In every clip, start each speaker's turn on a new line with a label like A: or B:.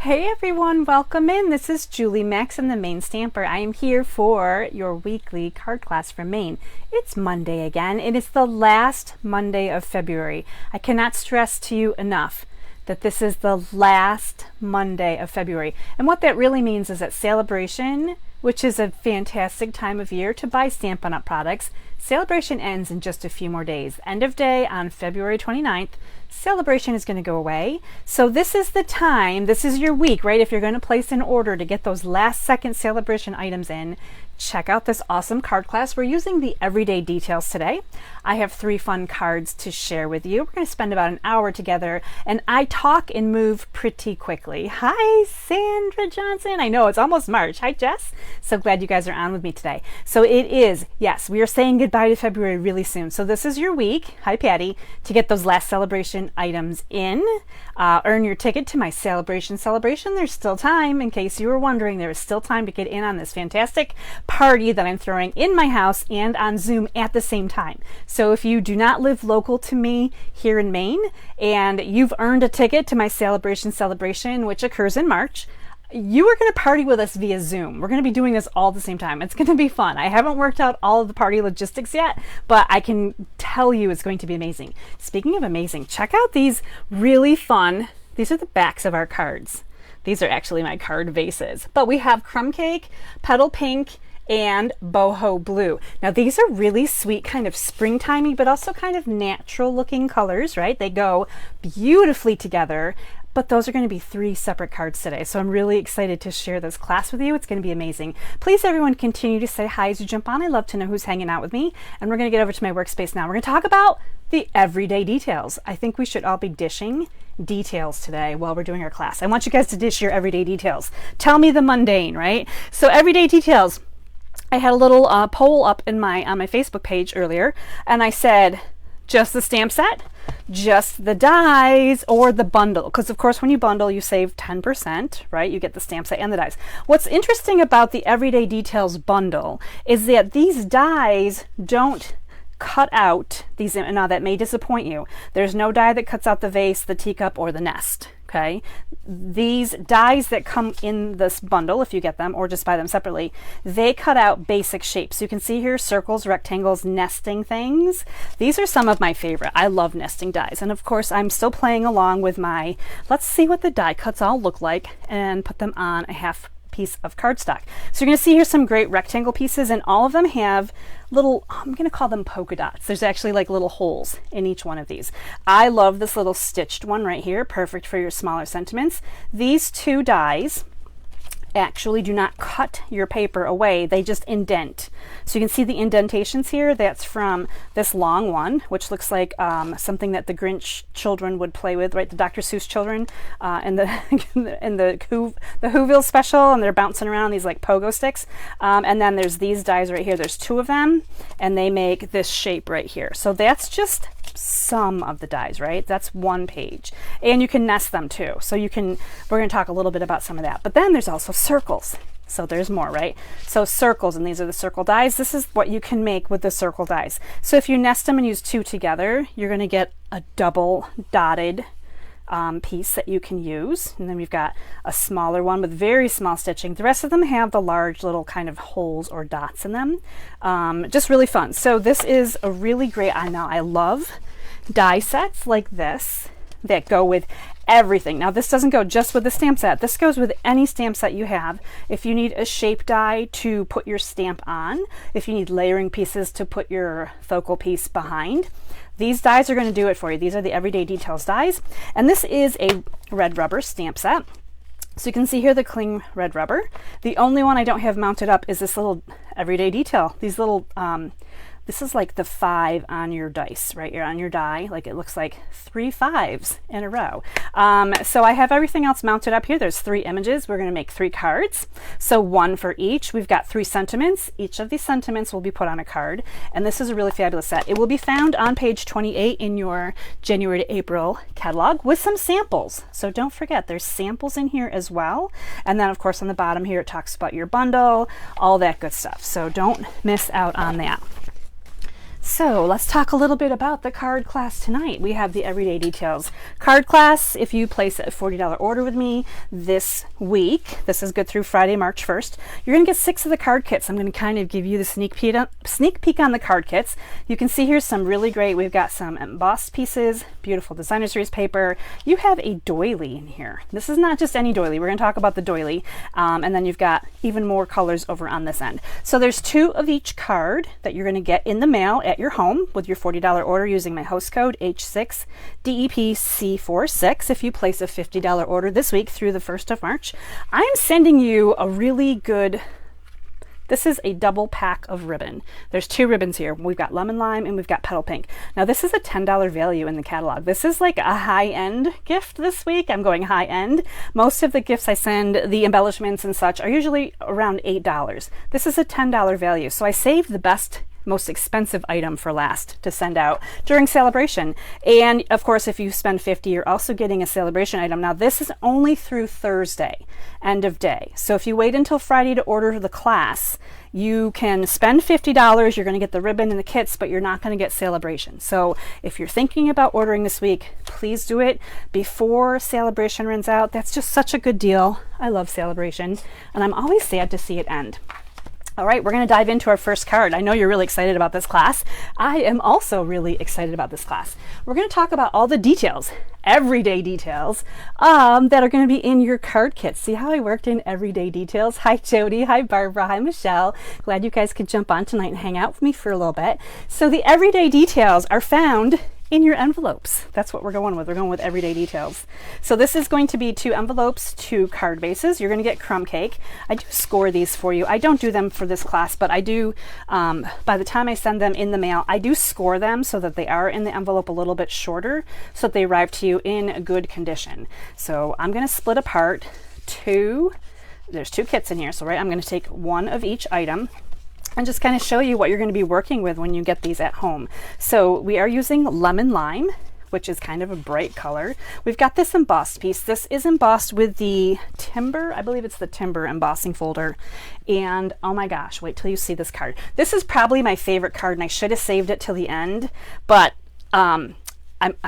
A: Hey everyone, welcome in. This is Julie Max and the Maine Stamper. I am here for your weekly card class from Maine. It's Monday again. It is the last Monday of February. I cannot stress to you enough that this is the last Monday of February. And what that really means is that Sale-A-Bration, which is a fantastic time of year to buy Stampin' Up! Products, Sale-A-Bration ends in just a few more days. End of day on February 29th. Sale-A-Bration is going to go away. So this is the time, this is your week, right? If you're going to place an order to get those last second Sale-A-Bration items in, check out this awesome card class. We're using the everyday details today. I have 3 fun cards to share with you. We're going to spend about an hour together, and I talk and move pretty quickly. Hi, Sandra Johnson. I know it's almost March. Hi, Jess. So glad you guys are on with me today. So it is, yes, we are saying goodbye to February really soon. So this is your week, hi Patty, to get those last Sale-A-Bration items in. Earn your ticket to my Sale-A-Bration celebration. There's still time, in case you were wondering, there is still time to get in on this fantastic party that I'm throwing in my house and on Zoom at the same time. So if you do not live local to me here in Maine and you've earned a ticket to my Sale-A-Bration celebration, which occurs in March, you are going to party with us via Zoom. We're going to be doing this all at the same time. It's going to be fun. I haven't worked out all of the party logistics yet, but I can tell you it's going to be amazing. Speaking of amazing, check out these really fun, these are the backs of our cards. These are actually my card vases. But we have Crumb Cake, Petal Pink, and Boho Blue. Now these are really sweet, kind of springtimey, but also kind of natural looking colors, right? They go beautifully together. But those are going to be 3 separate cards today. So I'm really excited to share this class with you. It's going to be amazing. Please, everyone, continue to say hi as you jump on. I love to know who's hanging out with me. And we're going to get over to my workspace now. We're going to talk about the everyday details. I think we should all be dishing details today while we're doing our class. I want you guys to dish your everyday details. Tell me the mundane, right? So everyday details. I had a little poll up in on my Facebook page earlier, and I said, just the stamp set, just the dies, or the bundle? Because of course when you bundle you save 10%, right? You get the stamp set and the dies. What's interesting about the Everyday Details bundle is that these dies don't cut out these. Now that may disappoint you. There's no die that cuts out the vase, the teacup, or the nest. Okay, these dies that come in this bundle, if you get them or just buy them separately, they cut out basic shapes. You can see here circles, rectangles, nesting things. These are some of my favorite. I love nesting dies. And of course, I'm still playing along with my, let's see what the die cuts all look like and put them on a half piece of cardstock. So you're going to see here some great rectangle pieces, and all of them have little, I'm going to call them polka dots. There's actually like little holes in each one of these. I love this little stitched one right here, perfect for your smaller sentiments. These 2 dies actually do not cut your paper away, they just indent. So you can see the indentations here. That's from this long one, which looks like something that the Grinch children would play with, right? The Dr. Seuss children in the Whoville special, and they're bouncing around these like pogo sticks. And then there's these dies right here. There's 2 of them, and they make this shape right here. So that's just some of the dies, right? That's 1 page. And you can nest them too. So you can, we're going to talk a little bit about some of that. But then there's also circles. So there's more, right? So circles, and these are the circle dies. This is what you can make with the circle dies. So if you nest them and use 2 together, you're going to get a double dotted piece that you can use. And then we've got a smaller one with very small stitching. The rest of them have the large little kind of holes or dots in them. Just really fun. So this is a really great, I know, I love die sets like this that go with everything. Now this doesn't go just with the stamp set. This goes with any stamp set you have. If you need a shape die to put your stamp on, if you need layering pieces to put your focal piece behind, these dies are going to do it for you. These are the Everyday Details dies. And this is a red rubber stamp set. So you can see here the cling red rubber. The only one I don't have mounted up is this little Everyday Detail. These little, this is like the 5 on your dice, right? You're on your die, like it looks like 3 5s in a row. So I have everything else mounted up here. There's 3 images. We're going to make 3 cards. So 1 for each. We've got 3 sentiments. Each of these sentiments will be put on a card. And this is a really fabulous set. It will be found on page 28 in your January to April catalog with some samples. So don't forget, there's samples in here as well. And then of course on the bottom here, it talks about your bundle, all that good stuff. So don't miss out on that. So let's talk a little bit about the card class tonight. We have the Everyday Details card class. If you place a $40 order with me this week, this is good through Friday, March 1st, you're going to get 6 of the card kits. I'm going to kind of give you the sneak peek on the card kits. You can see here's some really great, we've got some embossed pieces, beautiful designer series paper. You have a doily in here. This is not just any doily. We're going to talk about the doily. And then you've got even more colors over on this end. So there's 2 of each card that you're going to get in the mail at your home with your $40 order using my host code H6DEPC46. If you place a $50 order this week through the 1st of March, I'm sending you a really good, this is a double pack of ribbon. There's 2 ribbons here. We've got lemon lime and we've got petal pink. Now this is a $10 value in the catalog. This is like a high-end gift this week. I'm going high-end. Most of the gifts I send, the embellishments and such, are usually around $8. This is a $10 value. So I saved the best, most expensive item for last to send out during Sale-A-Bration. And of course, if you spend $50, you're also getting a Sale-A-Bration item. Now this is only through Thursday, end of day. So if you wait until Friday to order the class, you can spend $50. You're going to get the ribbon and the kits, but you're not going to get Sale-A-Bration. So if you're thinking about ordering this week, please do it before Sale-A-Bration runs out. That's just such a good deal. I love Sale-A-Bration, and I'm always sad to see it end. All right, we're going to dive into our first card. I know you're really excited about this class. I am also really excited about this class. We're going to talk about all the details, everyday details, that are going to be in your card kit. See how I worked in everyday details? Hi, Jody. Hi, Barbara. Hi, Michelle. Glad you guys could jump on tonight and hang out with me for a little bit. So the everyday details are found in your envelopes. That's what we're going with. We're going with everyday details. So this is going to be 2 envelopes, 2 card bases. You're going to get crumb cake. I do score these for you. I don't do them for this class, but I do, by the time I send them in the mail, I do score them so that they are in the envelope a little bit shorter so that they arrive to you in good condition. So I'm going to split apart 2, there's 2 kits in here. So I'm going to take 1 of each item and just kind of show you what you're going to be working with when you get these at home. So we are using lemon lime, which is kind of a bright color. We've got this embossed piece. This is embossed with the timber, I believe it's the timber embossing folder. And oh my gosh, wait till you see this card. This is probably my favorite card, and I should have saved it till the end, but I'm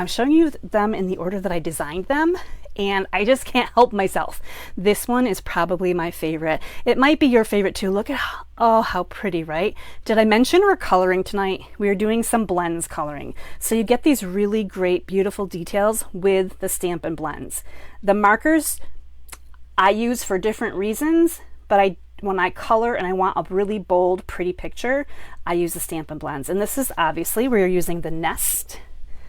A: showing you them in the order that I designed them, and I just can't help myself. This one is probably my favorite. It might be your favorite too. Look at how pretty, right? Did I mention we're coloring tonight? We are doing some blends coloring. So you get these really great, beautiful details with the Stampin' Blends. The markers I use for different reasons, but when I color and I want a really bold, pretty picture, I use the Stampin' Blends. And this is obviously, we're using the Nest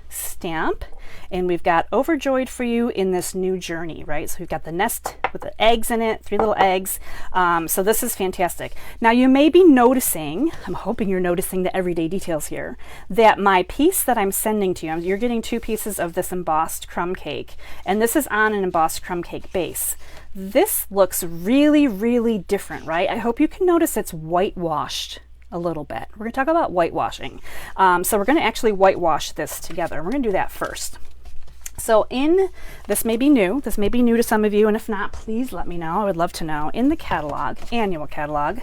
A: stamp, and we've got Overjoyed for you in this new journey, right? So we've got the nest with the eggs in it, 3 little eggs. So this is fantastic. Now you may be noticing, I'm hoping you're noticing the everyday details here, that my piece that I'm sending to you, you're getting 2 pieces of this embossed crumb cake, and this is on an embossed crumb cake base. This looks really, really different, right? I hope you can notice it's whitewashed a little bit. We're going to talk about whitewashing. So we're going to actually whitewash this together. We're going to do that first. So this may be new to some of you, and if not, please let me know. I would love to know. In the catalog, annual catalog,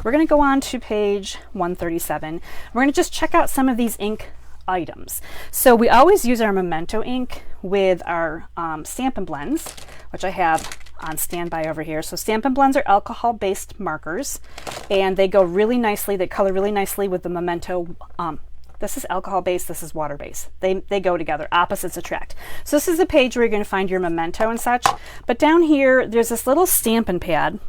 A: we're going to go on to page 137. We're going to just check out some of these ink items. So we always use our Memento ink with our Stampin' Blends, which I have on standby over here. So Stampin' Blends are alcohol-based markers, and they go really nicely. They color really nicely with the Memento. This is alcohol-based, this is water-based. They go together, opposites attract. So this is the page where you're going to find your Memento and such. But down here, there's this little Stampin' pad,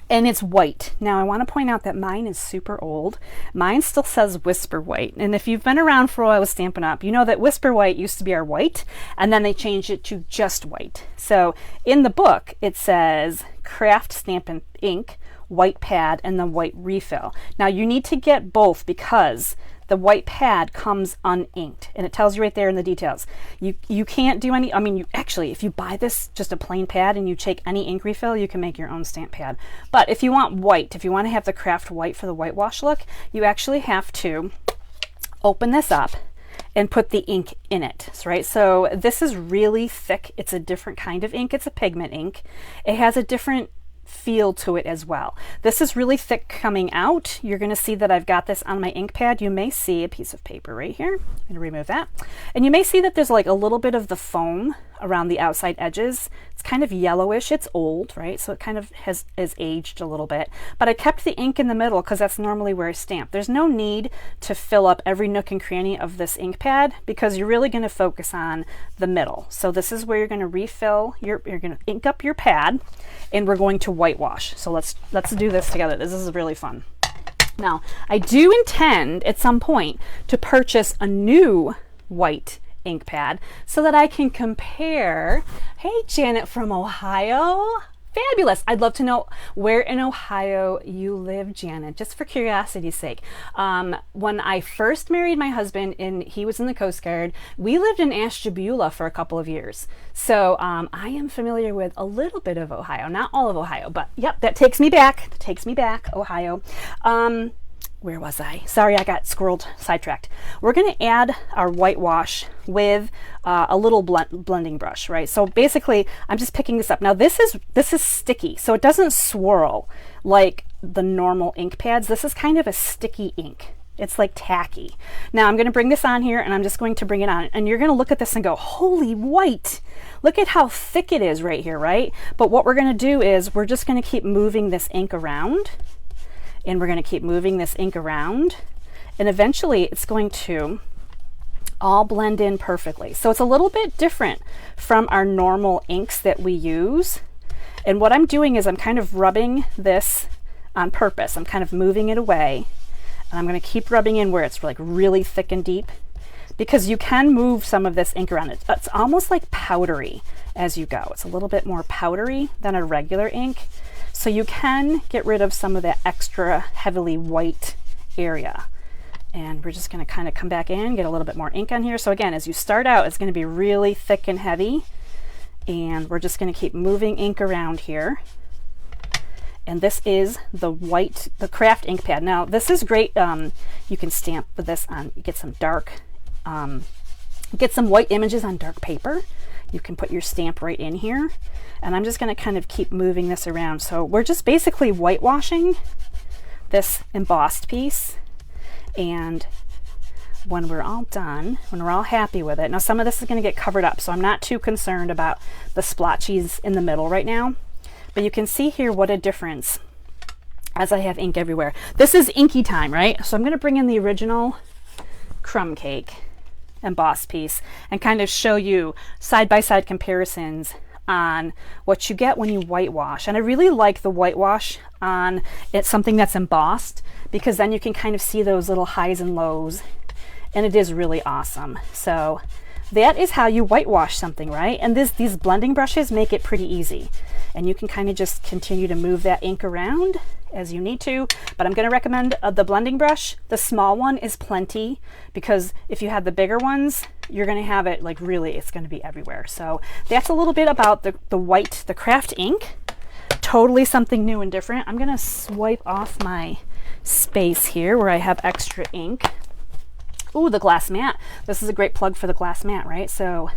A: and it's white. Now I want to point out that mine is super old. Mine still says Whisper White. And if you've been around for a while with Stampin' Up, you know that Whisper White used to be our white, and then they changed it to just white. So in the book, it says Craft Stampin' Ink, white pad, and the white refill. Now you need to get both because the white pad comes uninked, and it tells you right there in the details. You can't do any, actually, if you buy this, just a plain pad, and you take any ink refill, you can make your own stamp pad. But if you want white, if you want to have the craft white for the whitewash look, you actually have to open this up and put the ink in it, right? So this is really thick. It's a different kind of ink. It's a pigment ink. It has a different feel to it as well. This is really thick coming out. You're going to see that I've got this on my ink pad. You may see a piece of paper right here. I'm going to remove that. And you may see that there's like a little bit of the foam around the outside edges. It's kind of yellowish. It's old, right? So it kind of has aged a little bit. But I kept the ink in the middle because that's normally where I stamp. There's no need to fill up every nook and cranny of this ink pad because you're really going to focus on the middle. So this is where you're going to refill you're going to ink up your pad, and we're going to whitewash. So let's do this together. This is really fun. Now, I do intend at some point to purchase a new white ink pad so that I can compare. Hey, Janet from Ohio. Fabulous. I'd love to know where in Ohio you live, Janet, just for curiosity's sake. When I first married my husband and he was in the Coast Guard, we lived in Ashtabula for a couple of years. So I am familiar with a little bit of Ohio, not all of Ohio, but yep, that takes me back. Ohio. Where was I? Sorry, I got sidetracked. We're going to add our whitewash with a little blending brush, right? So basically, I'm just picking this up. Now this is sticky, so it doesn't swirl like the normal ink pads. This is kind of a sticky ink. It's like tacky. Now I'm going to bring this on here, and I'm just going to bring it on, and you're going to look at this and go, holy white! Look at how thick it is right here, right? But what we're going to do is we're just going to keep moving this ink around. And we're going to keep moving this ink around, and eventually it's going to all blend in perfectly. So it's a little bit different from our normal inks that we use. And what I'm doing is I'm kind of rubbing this on purpose. I'm kind of moving it away, and I'm going to keep rubbing in where it's like really thick and deep, because you can move some of this ink around. It's almost like powdery as you go. It's a little bit more powdery than a regular ink. So you can get rid of some of that extra heavily white area. And we're just going to kind of come back in, get a little bit more ink on here. So again, as you start out, it's going to be really thick and heavy. And we're just going to keep moving ink around here. And this is the craft ink pad. Now, this is great. You can stamp with this on, you get some white images on dark paper. You can put your stamp right in here. And I'm just going to kind of keep moving this around. So we're just basically whitewashing this embossed piece. And when we're all done, when we're all happy with it, now some of this is going to get covered up, so I'm not too concerned about the splotchies in the middle right now. But you can see here what a difference as I have ink everywhere. This is inky time, right? So I'm going to bring in the original crumb cake embossed piece and kind of show you side-by-side comparisons on what you get when you whitewash. And I really like the whitewash on something that's embossed, because then you can kind of see those little highs and lows, and it is really awesome. So that is how you whitewash something, right? And these blending brushes make it pretty easy, and you can kind of just continue to move that ink around as you need to. But I'm going to recommend the blending brush. The small one is plenty, because if you have the bigger ones, you're going to have it like really, it's going to be everywhere. So that's a little bit about the craft ink. Totally something new and different. I'm going to swipe off my space here where I have extra ink. Ooh, the glass mat. This is a great plug for the glass mat, right? So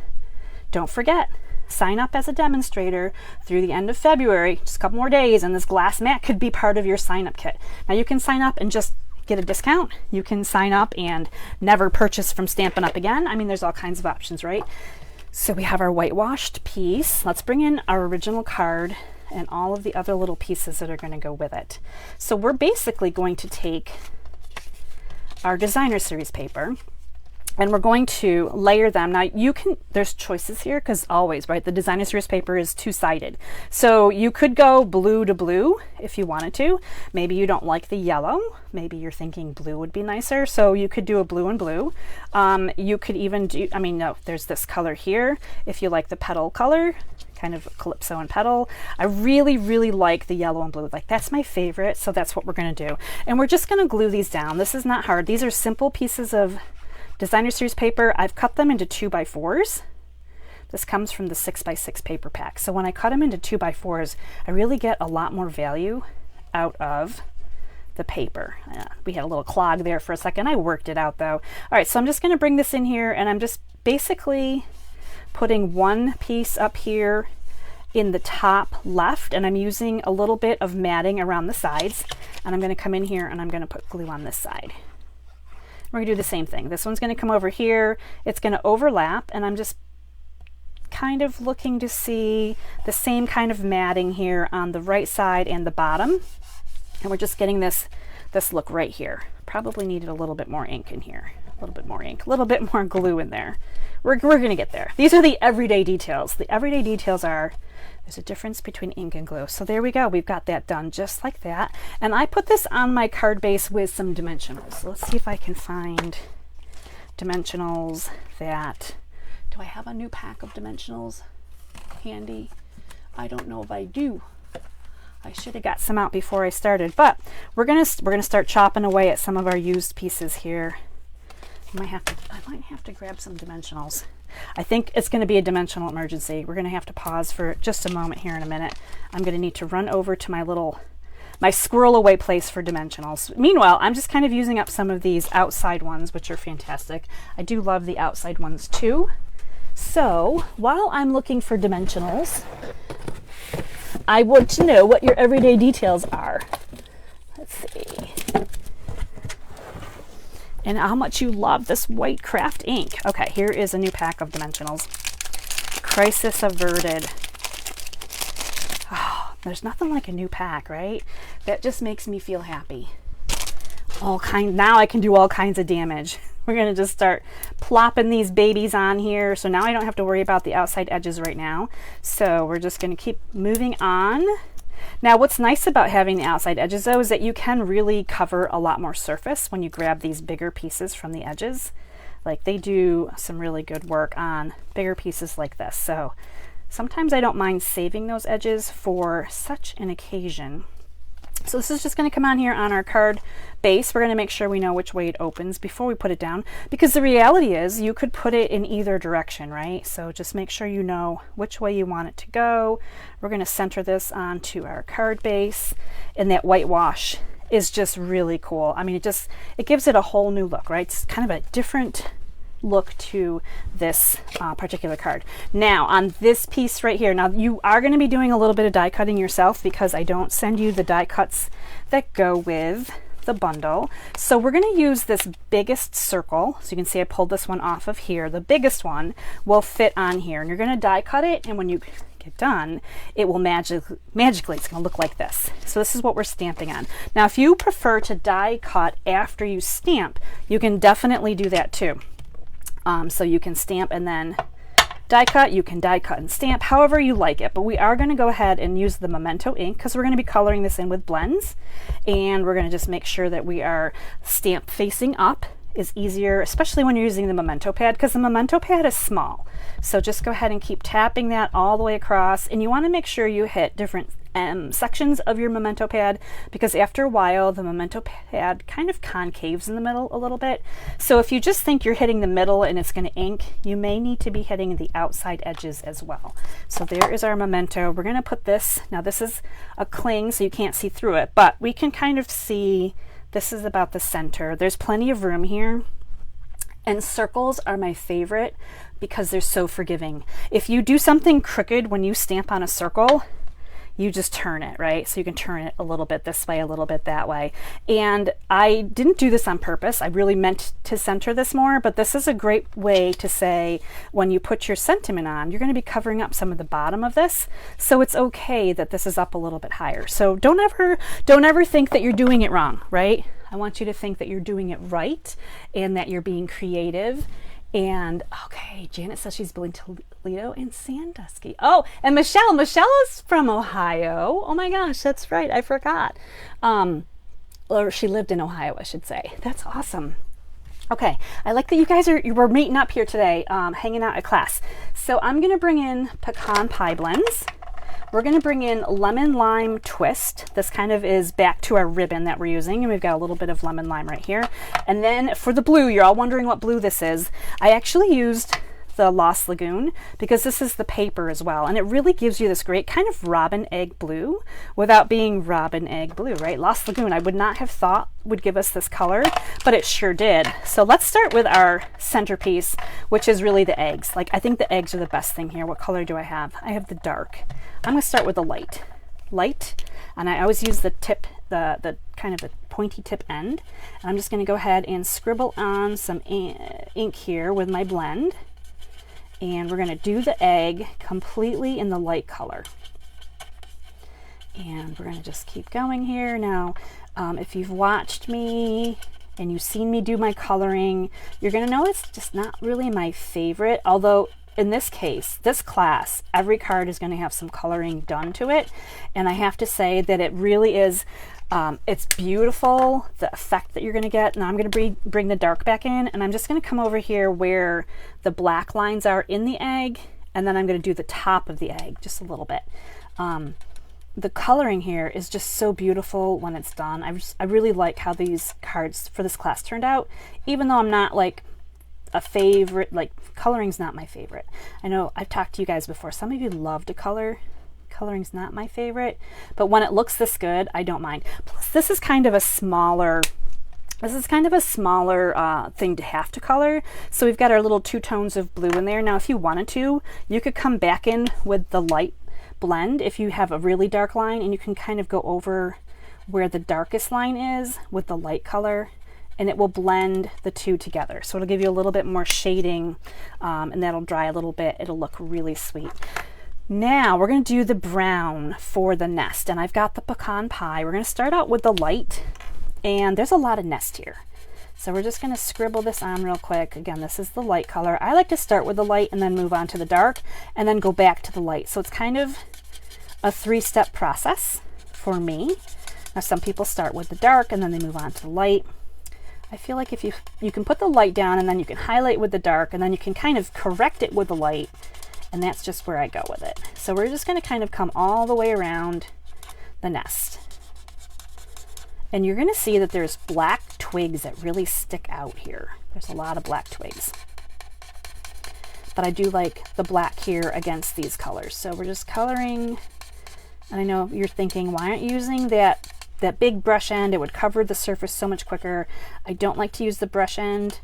A: don't forget, sign up as a demonstrator through the end of February, just a couple more days, and this glass mat could be part of your sign up kit. Now you can sign up and just get a discount. You can sign up and never purchase from Stampin' Up again. I mean, there's all kinds of options, right? So we have our whitewashed piece. Let's bring in our original card and all of the other little pieces that are going to go with it. So we're basically going to take our designer series paper, and we're going to layer them. Now there's choices here, because always, right, the designer series paper is two-sided. So you could go blue to blue if you wanted to. Maybe you don't like the yellow. Maybe you're thinking blue would be nicer. So you could do a blue and blue. You could even do, no, there's this color here. If you like the petal color, kind of calypso and petal. I really, really like the yellow and blue. Like, that's my favorite. So that's what we're going to do. And we're just going to glue these down. This is not hard. These are simple pieces of designer series paper. I've cut them into 2x4s. This comes from the 6x6 paper pack. So when I cut them into 2x4s, I really get a lot more value out of the paper. We had a little clog there for a second. I worked it out though. All right, so I'm just going to bring this in here, and I'm just basically putting one piece up here in the top left, and I'm using a little bit of matting around the sides, and I'm going to come in here and I'm going to put glue on this side. We're going to do the same thing. This one's going to come over here, it's going to overlap, and I'm just kind of looking to see the same kind of matting here on the right side and the bottom, and we're just getting this look right here. Probably needed a little bit more ink in here, a little bit more ink, a little bit more glue in there. We're going to get there. These are the everyday details. The everyday details are, there's a difference between ink and glue. So there we go. We've got that done just like that. And I put this on my card base with some dimensionals. So let's see if I can find dimensionals that, do I have a new pack of dimensionals handy? I don't know if I do. I should have got some out before I started, but we're gonna start chopping away at some of our used pieces here. I might have to grab some dimensionals. I think it's going to be a dimensional emergency. We're going to have to pause for just a moment here in a minute. I'm going to need to run over to my squirrel away place for dimensionals. Meanwhile, I'm just kind of using up some of these outside ones, which are fantastic. I do love the outside ones too. So while I'm looking for dimensionals, I want to know what your everyday details are. Let's see. And how much you love this white craft ink. Okay, here is a new pack of dimensionals. Crisis averted. Oh, there's nothing like a new pack, right? That just makes me feel happy. Now I can do all kinds of damage. We're gonna just start plopping these babies on here. So now I don't have to worry about the outside edges right now. So we're just gonna keep moving on. Now what's nice about having the outside edges though is that you can really cover a lot more surface when you grab these bigger pieces from the edges. Like they do some really good work on bigger pieces like this. So sometimes I don't mind saving those edges for such an occasion. So this is just going to come on here on our card base. We're going to make sure we know which way it opens before we put it down, because the reality is you could put it in either direction, right? So just make sure you know which way you want it to go. We're going to center this onto our card base, and that whitewash is just really cool. I mean, it gives it a whole new look, right? It's kind of a different look to this particular card. Now on this piece right here, now you are going to be doing a little bit of die cutting yourself because I don't send you the die cuts that go with the bundle. So we're going to use this biggest circle. So you can see I pulled this one off of here. The biggest one will fit on here, and you're going to die cut it, and when you get done, it will magically it's going to look like this. So this is what we're stamping on. Now if you prefer to die cut after you stamp, you can definitely do that too. So you can stamp and then die cut, you can die cut and stamp, however you like it. But we are going to go ahead and use the Memento ink because we're going to be coloring this in with blends, and we're going to just make sure that we are stamp facing up is easier, especially when you're using the Memento pad, because the Memento pad is small. So just go ahead and keep tapping that all the way across, and you want to make sure you hit different sections of your Memento pad, because after a while the Memento pad kind of concaves in the middle a little bit. So if you just think you're hitting the middle and it's going to ink, you may need to be hitting the outside edges as well. So there is our Memento. We're going to put this, now this is a cling so you can't see through it, but we can kind of see this is about the center. There's plenty of room here, and circles are my favorite because they're so forgiving. If you do something crooked when you stamp on a circle, you just turn it, right? So you can turn it a little bit this way, a little bit that way. And I didn't do this on purpose. I really meant to center this more, but this is a great way to say when you put your sentiment on, you're going to be covering up some of the bottom of this. So it's okay that this is up a little bit higher. So don't ever think that you're doing it wrong, right? I want you to think that you're doing it right and that you're being creative. And okay, Janet says she's building Toledo and Sandusky. Oh, and Michelle is from Ohio. Oh my gosh, that's right, I forgot. Or she lived in Ohio, I should say. That's awesome. Okay, I like that you guys we're meeting up here today, hanging out at class. So I'm gonna bring in pecan pie blends. We're going to bring in lemon lime twist. This kind of is back to our ribbon that we're using, and we've got a little bit of lemon lime right here. And then for the blue, you're all wondering what blue this is. I actually used the Lost Lagoon because this is the paper as well, and it really gives you this great kind of robin egg blue without being robin egg blue, right? Lost Lagoon, I would not have thought would give us this color, but it sure did. So let's start with our centerpiece, which is really the eggs. Like, I think the eggs are the best thing here. What color do I have? I have the dark. I'm going to start with the light, and I always use the tip, the kind of the pointy tip end. And I'm just going to go ahead and scribble on some ink here with my blend, and we're going to do the egg completely in the light color. And we're going to just keep going here. Now, if you've watched me and you've seen me do my coloring, you're going to know it's just not really my favorite, although in this case, this class, every card is going to have some coloring done to it, and I have to say that it really is, it's beautiful, the effect that you're going to get. Now I'm going to bring the dark back in, and I'm just going to come over here where the black lines are in the egg, and then I'm going to do the top of the egg just a little bit. The coloring here is just so beautiful when it's done. I really like how these cards for this class turned out, even though I'm not like a favorite, like coloring's not my favorite. I know I've talked to you guys before, some of you love to color. Coloring's not my favorite, but when it looks this good, I don't mind. Plus, this is kind of a smaller thing to have to color. So we've got our little 2 tones of blue in there. Now, if you wanted to, you could come back in with the light blend if you have a really dark line, and you can kind of go over where the darkest line is with the light color, and it will blend the two together. So it'll give you a little bit more shading, and that'll dry a little bit. It'll look really sweet. Now we're going to do the brown for the nest, and I've got the pecan pie. We're going to start out with the light, and there's a lot of nest here. So we're just going to scribble this on real quick. Again, this is the light color. I like to start with the light and then move on to the dark and then go back to the light. So it's kind of a 3-step process for me. Now some people start with the dark and then they move on to the light. I feel like if you can put the light down and then you can highlight with the dark and then you can kind of correct it with the light, and that's just where I go with it. So we're just going to kind of come all the way around the nest. And you're going to see that there's black twigs that really stick out here. There's a lot of black twigs. But I do like the black here against these colors. So we're just coloring, and I know you're thinking, why aren't you using that big brush end? It would cover the surface so much quicker. I don't like to use the brush end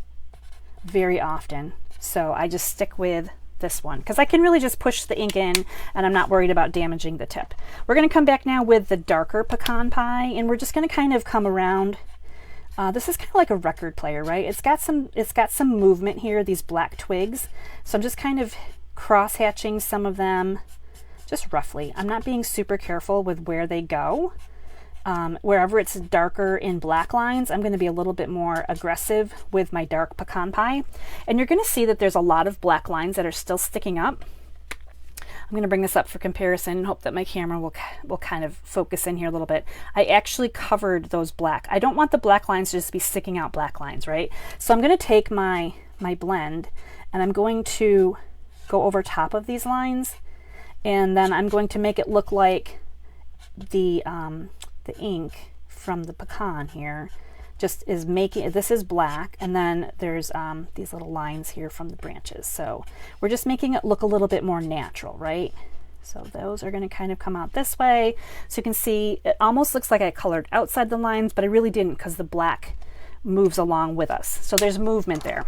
A: very often, so I just stick with this one because I can really just push the ink in and I'm not worried about damaging the tip. We're going to come back now with the darker pecan pie, and we're just going to kind of come around. This is kind of like a record player, right? It's got some movement here, these black twigs. So I'm just kind of cross hatching some of them just roughly. I'm not being super careful with where they go. Wherever it's darker in black lines, I'm going to be a little bit more aggressive with my dark pecan pie. And you're going to see that there's a lot of black lines that are still sticking up. I'm going to bring this up for comparison and hope that my camera will kind of focus in here a little bit. I actually covered those black. I don't want the black lines to just be sticking out black lines, right? So I'm going to take my blend and I'm going to go over top of these lines, and then I'm going to make it look like the ink from the pecan here just is making, this is black, and then there's these little lines here from the branches. So we're just making it look a little bit more natural, right? So those are going to kind of come out this way. So you can see it almost looks like I colored outside the lines, but I really didn't because the black moves along with us. So there's movement there.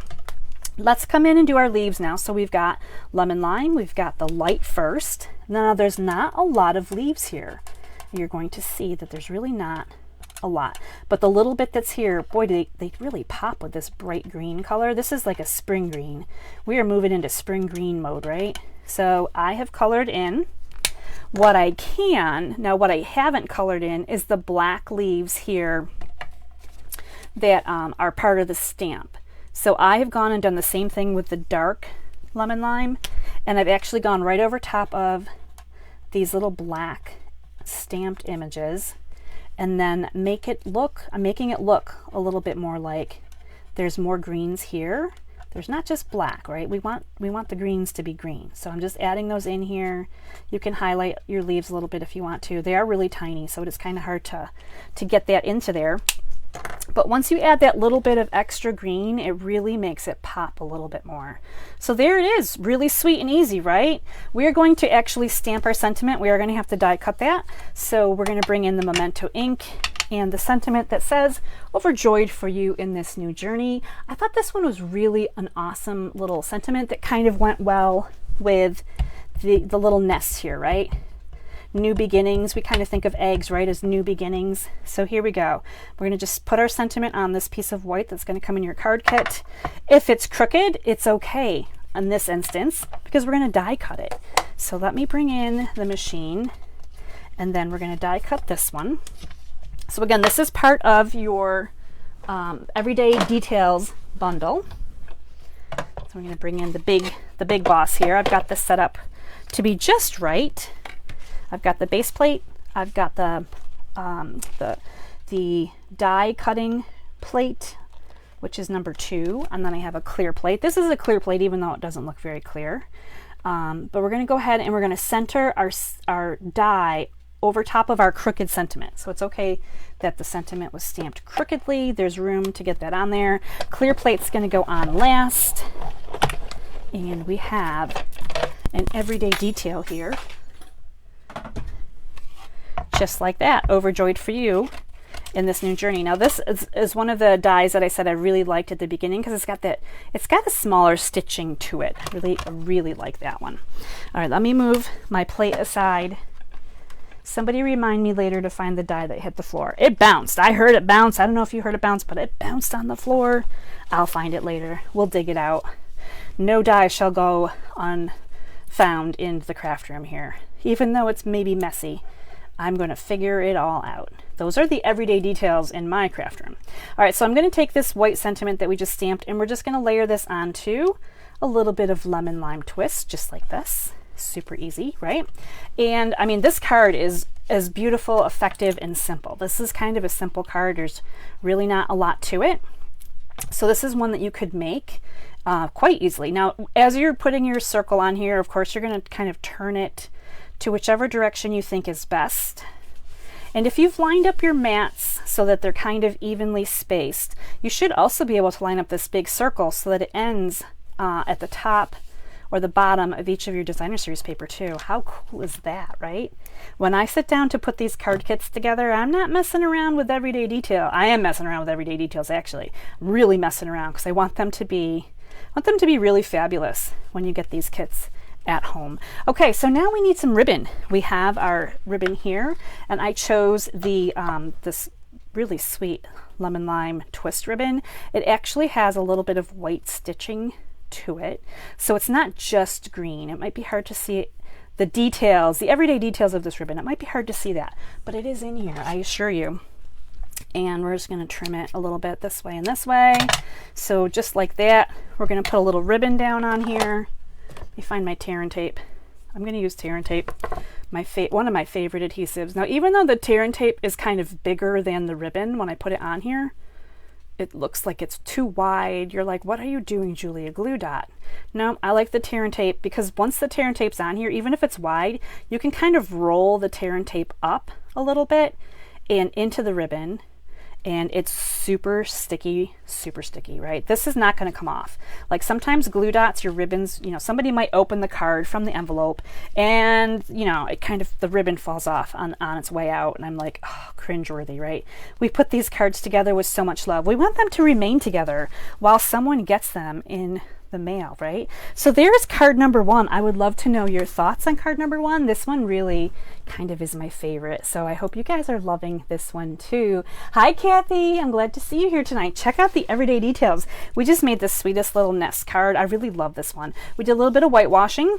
A: Let's come in and do our leaves now. So we've got lemon lime, we've got the light first. Now there's not a lot of leaves here. You're going to see that there's really not a lot, but the little bit that's here, boy, they really pop with this bright green color. This is like a spring green. We are moving into spring green mode, right? So I have colored in what I can. Now what I haven't colored in is the black leaves here that are part of the stamp. So I have gone and done the same thing with the dark lemon lime, and I've actually gone right over top of these little black stamped images, and then I'm making it look a little bit more like there's more greens here. There's not just black, right? We want the greens to be green. So I'm just adding those in here. You can highlight your leaves a little bit if you want to. They are really tiny, so it is kind of hard to get that into there. But once you add that little bit of extra green, it really makes it pop a little bit more. So there it is, really sweet and easy, right? We are going to actually stamp our sentiment. We are going to have to die cut that. So we're going to bring in the Memento ink and the sentiment that says, "Overjoyed for you in this new journey." I thought this one was really an awesome little sentiment that kind of went well with the little nests here, right? New beginnings. We kind of think of eggs, right, as new beginnings. So here we go. We're going to just put our sentiment on this piece of white that's going to come in your card kit. If it's crooked, it's okay in this instance because we're going to die cut it. So let me bring in the machine and then we're going to die cut this one. So again, this is part of your Everyday Details bundle. So we're going to bring in the big boss here. I've got this set up to be just right. I've got the base plate, I've got the die cutting plate, which is number 2, and then I have a clear plate. This is a clear plate even though it doesn't look very clear. But we're going to go ahead and we're going to center our die over top of our crooked sentiment. So it's okay that the sentiment was stamped crookedly. There's room to get that on there. Clear plate's going to go on last. And we have an everyday detail here. Just like that, overjoyed for you in this new journey. Now this is one of the dies that I said I really liked at the beginning because it's got a smaller stitching to it. I really like that one. All right, let me move my plate aside. Somebody remind me later to find the die that hit the floor. It bounced. I heard it bounce. I don't know if you heard it bounce, but it bounced on the floor. I'll find it later. We'll dig it out. No die shall go unfound in the craft room here. Even though it's maybe messy, I'm going to figure it all out. Those are the everyday details in my craft room. All right, so I'm going to take this white sentiment that we just stamped and we're just going to layer this onto a little bit of lemon lime twist, just like this. Super easy, right? And I mean, this card is as beautiful, effective, and simple. This is kind of a simple card. There's really not a lot to it. So this is one that you could make quite easily. Now, as you're putting your circle on here, of course, you're going to kind of turn it to whichever direction you think is best. And if you've lined up your mats so that they're kind of evenly spaced, you should also be able to line up this big circle so that it ends at the top or the bottom of each of your designer series paper too. How cool is that, right? When I sit down to put these card kits together, I'm not messing around with everyday detail. I am messing around with everyday details actually. I'm really messing around because I want them to be really fabulous when you get these kits at home. Okay, so now we need some ribbon. We have our ribbon here, and I chose the this really sweet lemon lime twist ribbon. It actually has a little bit of white stitching to it, so it's not just green. It might be hard to see the details, the everyday details of this ribbon. It might be hard to see that, but it is in here, I assure you. And we're just going to trim it a little bit this way and this way. So just like that, we're going to put a little ribbon down on here. Let me find my tear and tape. I'm going to use tear and tape, one of my favorite adhesives. Now, even though the tear and tape is kind of bigger than the ribbon, when I put it on here, it looks like it's too wide. You're like, what are you doing, Julie? A glue dot? No, I like the tear and tape because once the tear and tape's on here, even if it's wide, you can kind of roll the tear and tape up a little bit and into the ribbon. And it's super sticky, right? This is not going to come off. Like sometimes glue dots, your ribbons, you know, somebody might open the card from the envelope and, you know, it kind of, the ribbon falls off on its way out. And I'm like, oh, cringeworthy, right? We put these cards together with so much love. We want them to remain together while someone gets them in the mail, right? So there's card number 1. I would love to know your thoughts on card number 1. This one really kind of is my favorite, so I hope you guys are loving this one too. Hi Kathy, I'm glad to see you here tonight. Check out the everyday details. We just made the sweetest little nest card. I really love this one. We did a little bit of whitewashing.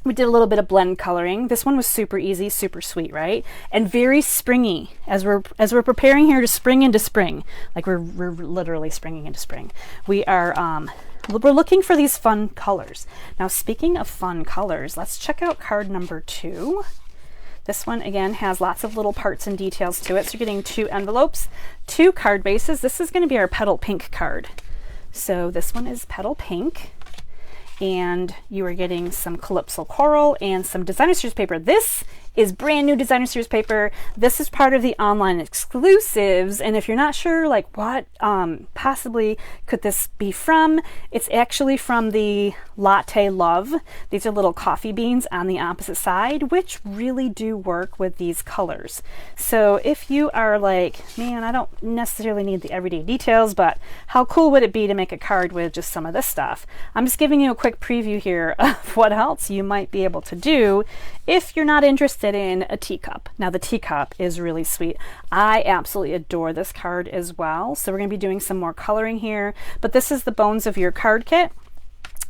A: We did a little bit of blend coloring. This one was super easy, super sweet, right? And very springy as we're preparing here to spring into spring. Like we're literally springing into spring. We're looking for these fun colors. Now, speaking of fun colors, let's check out card number 2. This one, again, has lots of little parts and details to it. So you're getting 2 envelopes, 2 card bases. This is going to be our petal pink card. So this one is petal pink. And you are getting some Calypso Coral and some designer series paper. This is brand new designer series paper. This is part of the online exclusives, and if you're not sure like what possibly could this be from, it's actually from the Latte Love. These are little coffee beans on the opposite side, which really do work with these colors. So if you are like, man, I don't necessarily need the everyday details, but how cool would it be to make a card with just some of this stuff? I'm just giving you a quick preview here of what else you might be able to do if you're not interested in a teacup. Now the teacup is really sweet. I absolutely adore this card as well. So we're going to be doing some more coloring here, but this is the bones of your card kit.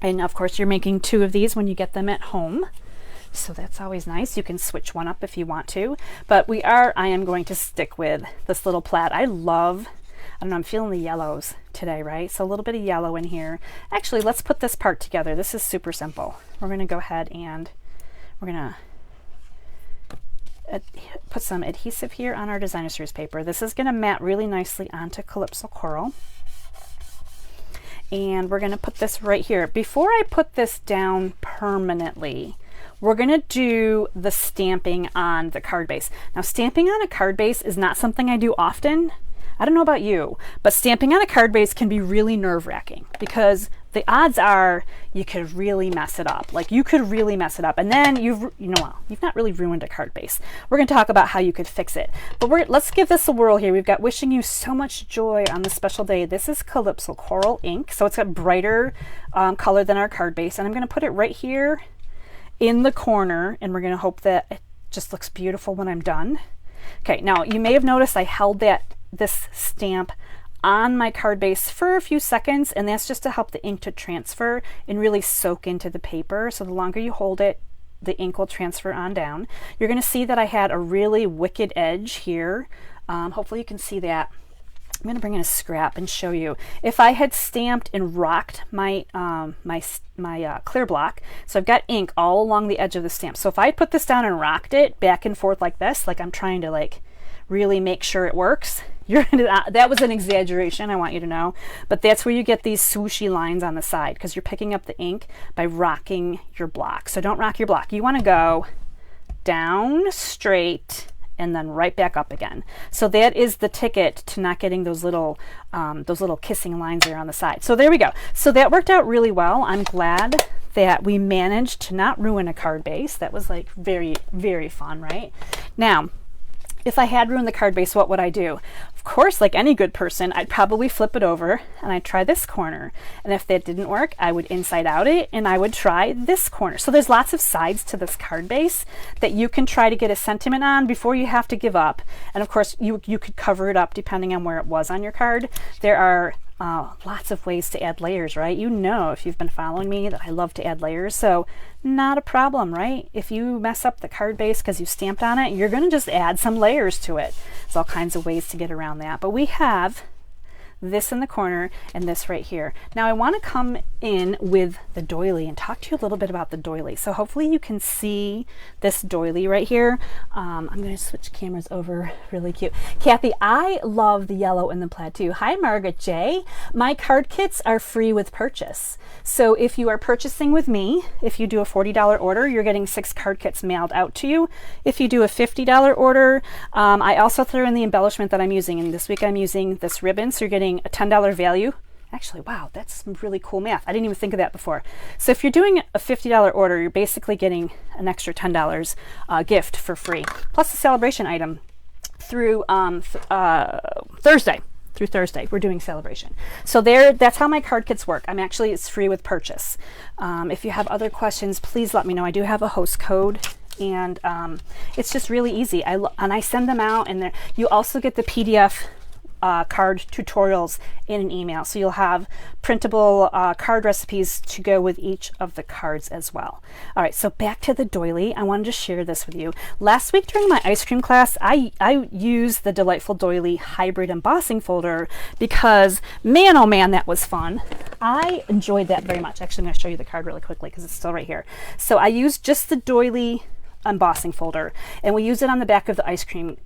A: And of course you're making 2 of these when you get them at home. So that's always nice. You can switch one up if you want to, but I am going to stick with this little plaid. I don't know, I'm feeling the yellows today, right? So a little bit of yellow in here. Actually, let's put this part together. This is super simple. We're going to go ahead and we're going to put some adhesive here on our designer series paper. This is going to mat really nicely onto Calypso Coral. And we're going to put this right here. Before I put this down permanently, we're going to do the stamping on the card base. Now, stamping on a card base is not something I do often. I don't know about you, but stamping on a card base can be really nerve-wracking because the odds are you could really mess it up. Like you could really mess it up, and then you've not really ruined a card base. We're going to talk about how you could fix it, but let's give this a whirl here. We've got Wishing You So Much Joy on this special day. This is Calypso Coral ink, so it's got brighter color than our card base, and I'm going to put it right here in the corner, and we're going to hope that it just looks beautiful when I'm done. Okay, now you may have noticed I held this stamp on my card base for a few seconds, and that's just to help the ink to transfer and really soak into the paper. So the longer you hold it, the ink will transfer on down. You're going to see that I had a really wicked edge here. Hopefully you can see that. I'm going to bring in a scrap and show you. If I had stamped and rocked my clear block, so I've got ink all along the edge of the stamp. So if I put this down and rocked it back and forth like this, like I'm trying to like really make sure it works, that was an exaggeration, I want you to know, but that's where you get these swooshy lines on the side because you're picking up the ink by rocking your block. So don't rock your block. You want to go down straight and then right back up again. So that is the ticket to not getting those little kissing lines there on the side. So there we go. So that worked out really well. I'm glad that we managed to not ruin a card base. That was like very, very fun, right? Now, if I had ruined the card base, what would I do? Of course, like any good person, I'd probably flip it over and I'd try this corner. And if that didn't work, I would inside out it and I would try this corner. So there's lots of sides to this card base that you can try to get a sentiment on before you have to give up. And of course, you could cover it up depending on where it was on your card. There are lots of ways to add layers, right? You know, if you've been following me, that I love to add layers, so not a problem, right? If you mess up the card base because you stamped on it, you're going to just add some layers to it. There's all kinds of ways to get around that, but we have this in the corner and this right here. Now I want to come in with the doily and talk to you a little bit about the doily. So hopefully you can see this doily right here. I'm going to switch cameras over. Really cute. Kathy, I love the yellow and the plaid too. Hi Margaret J. My card kits are free with purchase. So if you are purchasing with me, if you do a $40 order, you're getting 6 card kits mailed out to you. If you do a $50 order, I also throw in the embellishment that I'm using, and this week I'm using this ribbon, so you're getting a $10 value. Actually, wow, that's some really cool math. I didn't even think of that before. So if you're doing a $50 order, you're basically getting an extra $10 gift for free, plus a celebration item through Thursday. Through Thursday, we're doing Sale-A-Bration. So that's how my card kits work. It's free with purchase. If you have other questions, please let me know. I do have a host code, and it's just really easy. I send them out, and you also get the PDF card tutorials in an email. So you'll have printable card recipes to go with each of the cards as well. All right, so back to the doily. I wanted to share this with you. Last week during my ice cream class, I used the Delightful Doily Hybrid Embossing Folder because, man, oh man, that was fun. I enjoyed that very much. Actually, I'm going to show you the card really quickly because it's still right here. So I used just the doily embossing folder, and we use it on the back of the ice cream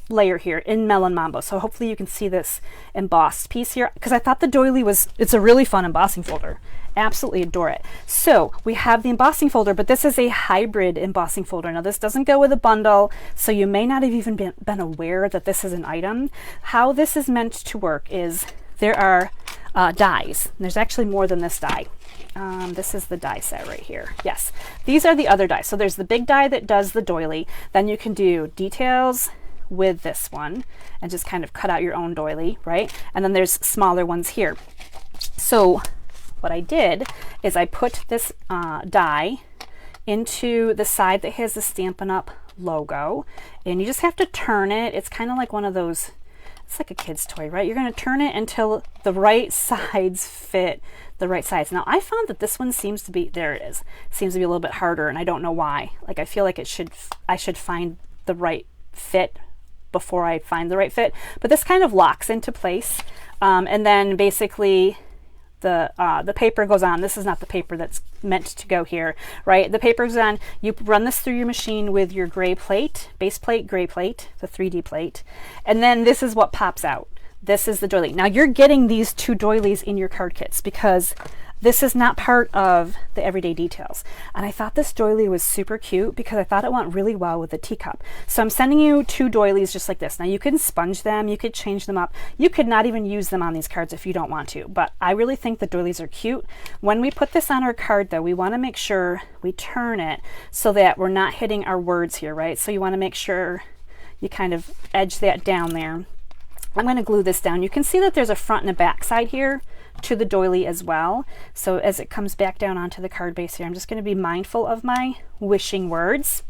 A: layer here in Melon Mambo. So hopefully you can see this embossed piece here, because I thought the doily was, it's a really fun embossing folder. Absolutely adore it. So we have the embossing folder, but this is a hybrid embossing folder. Now this doesn't go with a bundle, so you may not have even been aware that this is an item. How this is meant to work is there are dies. There's actually more than this die. This is the die set right here. Yes, these are the other dies. So there's the big die that does the doily. Then you can do details with this one and just kind of cut out your own doily, right? And then there's smaller ones here. So what I did is I put this die into the side that has the Stampin' Up logo, and you just have to turn it. It's kind of like one of those, it's like a kid's toy, right? You're going to turn it until the right sides fit the right size. Now I found that this one seems to be, there it is, seems to be a little bit harder, and I don't know why. Like I feel like I should find the right fit before I find the right fit, but this kind of locks into place, and then basically the paper goes on. This is not the paper that's meant to go here, right? The paper goes on. You run this through your machine with your gray plate, base plate, gray plate, the 3D plate, and then this is what pops out. This is the doily. Now you're getting these two doilies in your card kits because this is not part of the everyday details. And I thought this doily was super cute because I thought it went really well with the teacup. So I'm sending you two doilies just like this. Now you can sponge them, you could change them up. You could not even use them on these cards if you don't want to, but I really think the doilies are cute. When we put this on our card though, we want to make sure we turn it so that we're not hitting our words here, right? So you want to make sure you kind of edge that down there. I'm going to glue this down. You can see that there's a front and a back side here to the doily as well. So as it comes back down onto the card base here, I'm just going to be mindful of my wishing words,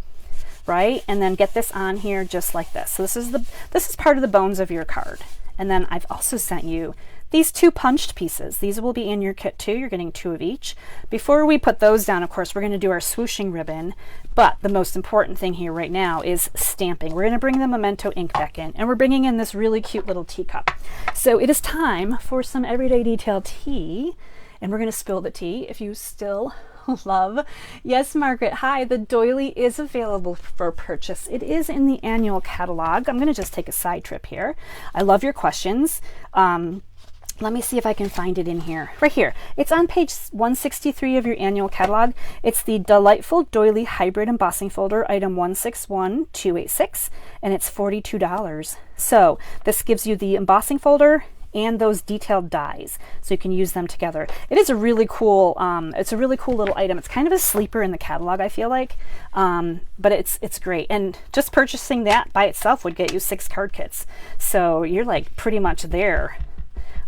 A: right? And then get this on here just like this. So this is part of the bones of your card. And then I've also sent you these two punched pieces. These will be in your kit too. You're getting two of each. Before we put those down, of course, we're going to do our swooshing ribbon. But the most important thing here right now is stamping. We're going to bring the Memento ink back in, and we're bringing in this really cute little teacup. So it is time for some everyday detail tea, and we're going to spill the tea if you still love. Yes, Margaret, hi, the doily is available for purchase. It is in the annual catalog. I'm going to just take a side trip here. I love your questions. Let me see if I can find it in here. Right here. It's on page 163 of your annual catalog. It's the Delightful Doily Hybrid Embossing Folder, item 161286, and it's $42. So this gives you the embossing folder and those detailed dies, so you can use them together. It is a really cool, it's a really cool little item. It's kind of a sleeper in the catalog, I feel like, but it's great. And just purchasing that by itself would get you 6 card kits. So you're like pretty much there.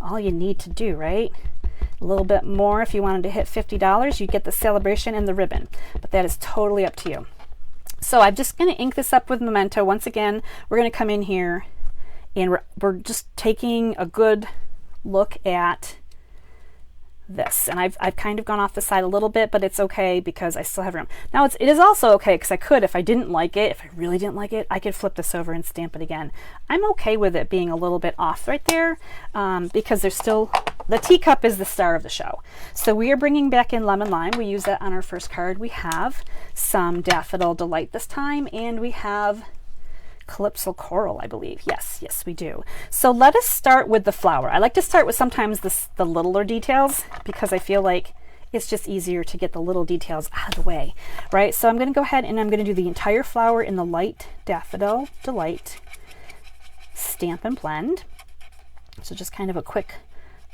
A: All you need to do, right? A little bit more if you wanted to hit $50, you get the Sale-A-Bration and the ribbon, but that is totally up to you. So I'm just going to ink this up with Memento. Once again, we're going to come in here and we're just taking a good look at this, and I've kind of gone off the side a little bit, but it's okay because I still have room. Now it is also okay because I could, if I didn't like it, if I really didn't like it, I could flip this over and stamp it again. I'm okay with it being a little bit off right there, because there's still, the teacup is the star of the show. So we are bringing back in Lemon Lime. We use that on our first card. We have some Daffodil Delight this time, and we have Calypso Coral, I believe. Yes, we do. So let us start with the flower. I like to start with sometimes the littler details because I feel like it's just easier to get the little details out of the way, right? So I'm going to go ahead and I'm going to do the entire flower in the light Daffodil Delight Stamp and Blend. So just kind of a quick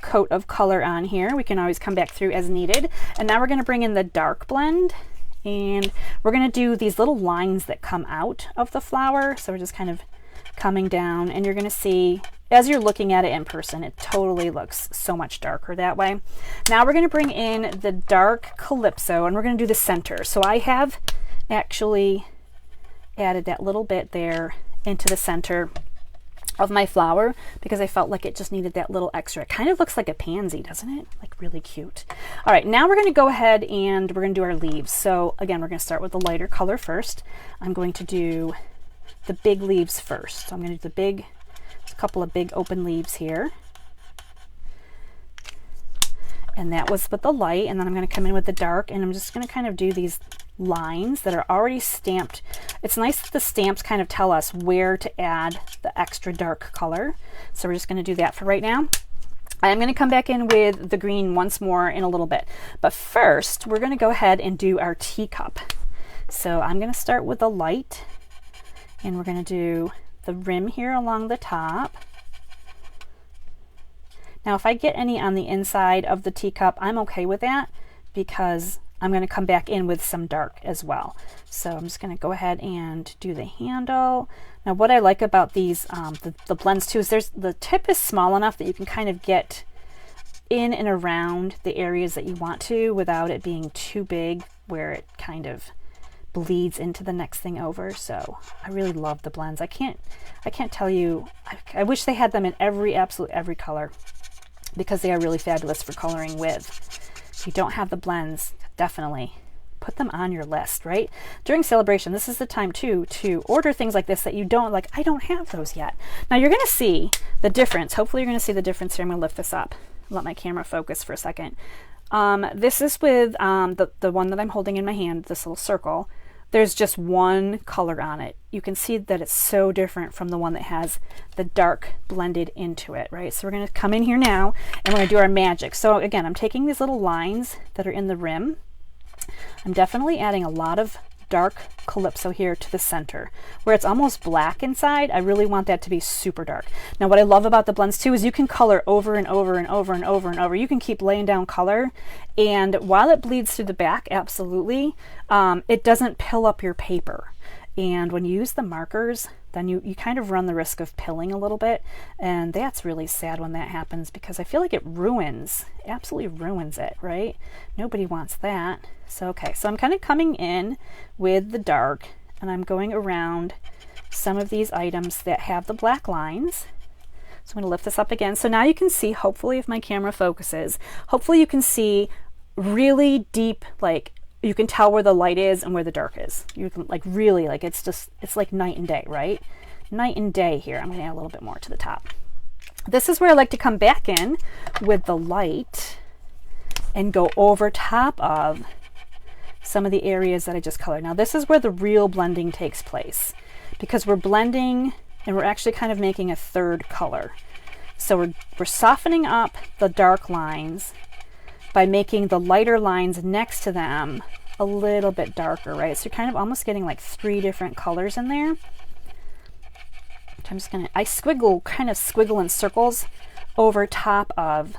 A: coat of color on here. We can always come back through as needed. And now we're going to bring in the dark blend, and we're going to do these little lines that come out of the flower. So we're just kind of coming down, and you're going to see as you're looking at it in person, it totally looks so much darker that way. Now we're going to bring in the dark Calypso, and we're going to do the center. So I have actually added that little bit there into the center of my flower because I felt like it just needed that little extra. It kind of looks like a pansy, doesn't it? Like really cute. All right, now we're going to go ahead and we're going to do our leaves. So again, we're going to start with the lighter color first. I'm going to do the big leaves first. So I'm going to do the big, a couple of big open leaves here. And that was with the light, and then I'm going to come in with the dark, and I'm just going to kind of do these lines that are already stamped. It's nice that the stamps kind of tell us where to add the extra dark color. So we're just going to do that for right now. I'm going to come back in with the green once more in a little bit. But first, we're going to go ahead and do our teacup. So I'm going to start with the light, and we're going to do the rim here along the top. Now, if I get any on the inside of the teacup, I'm okay with that because I'm going to come back in with some dark as well. So I'm just going to go ahead and do the handle. Now, what I like about these, the blends too, is the tip is small enough that you can kind of get in and around the areas that you want to without it being too big where it kind of bleeds into the next thing over. So I really love the blends. I can't tell you, I wish they had them in absolutely every color because they are really fabulous for coloring with. If you don't have the blends, definitely put them on your list, right? During Sale-A-Bration, this is the time too to order things like this that you don't like. I don't have those yet. Now you're going to see the difference. Hopefully you're going to see the difference here. I'm going to lift this up. Let my camera focus for a second. This is with the one that I'm holding in my hand, this little circle. There's just one color on it. You can see that it's so different from the one that has the dark blended into it, right? So we're going to come in here now and we're going to do our magic. So again, I'm taking these little lines that are in the rim. I'm definitely adding a lot of dark calypso here to the center where it's almost black inside. I really want that to be super dark. Now what I love about the blends too is you can color over and over and over and over and over. You can keep laying down color, and while it bleeds through the back, absolutely, it doesn't pill up your paper. And when you use the markers, then you kind of run the risk of pilling a little bit, and that's really sad when that happens because I feel like it absolutely ruins it, right? Nobody wants that. So okay, so I'm kind of coming in with the dark, and I'm going around some of these items that have the black lines. So I'm going to lift this up again. So now you can see, hopefully if my camera focuses, hopefully you can see really deep, like you can tell where the light is and where the dark is. You can like really, like it's like night and day, right? Night and day here. I'm going to add a little bit more to the top. This is where I like to come back in with the light and go over top of some of the areas that I just colored. Now this is where the real blending takes place because we're blending and we're actually kind of making a third color. So we're softening up the dark lines by making the lighter lines next to them a little bit darker, right? So you're kind of almost getting like 3 different colors in there. I'm just gonna, I kind of squiggle in circles over top of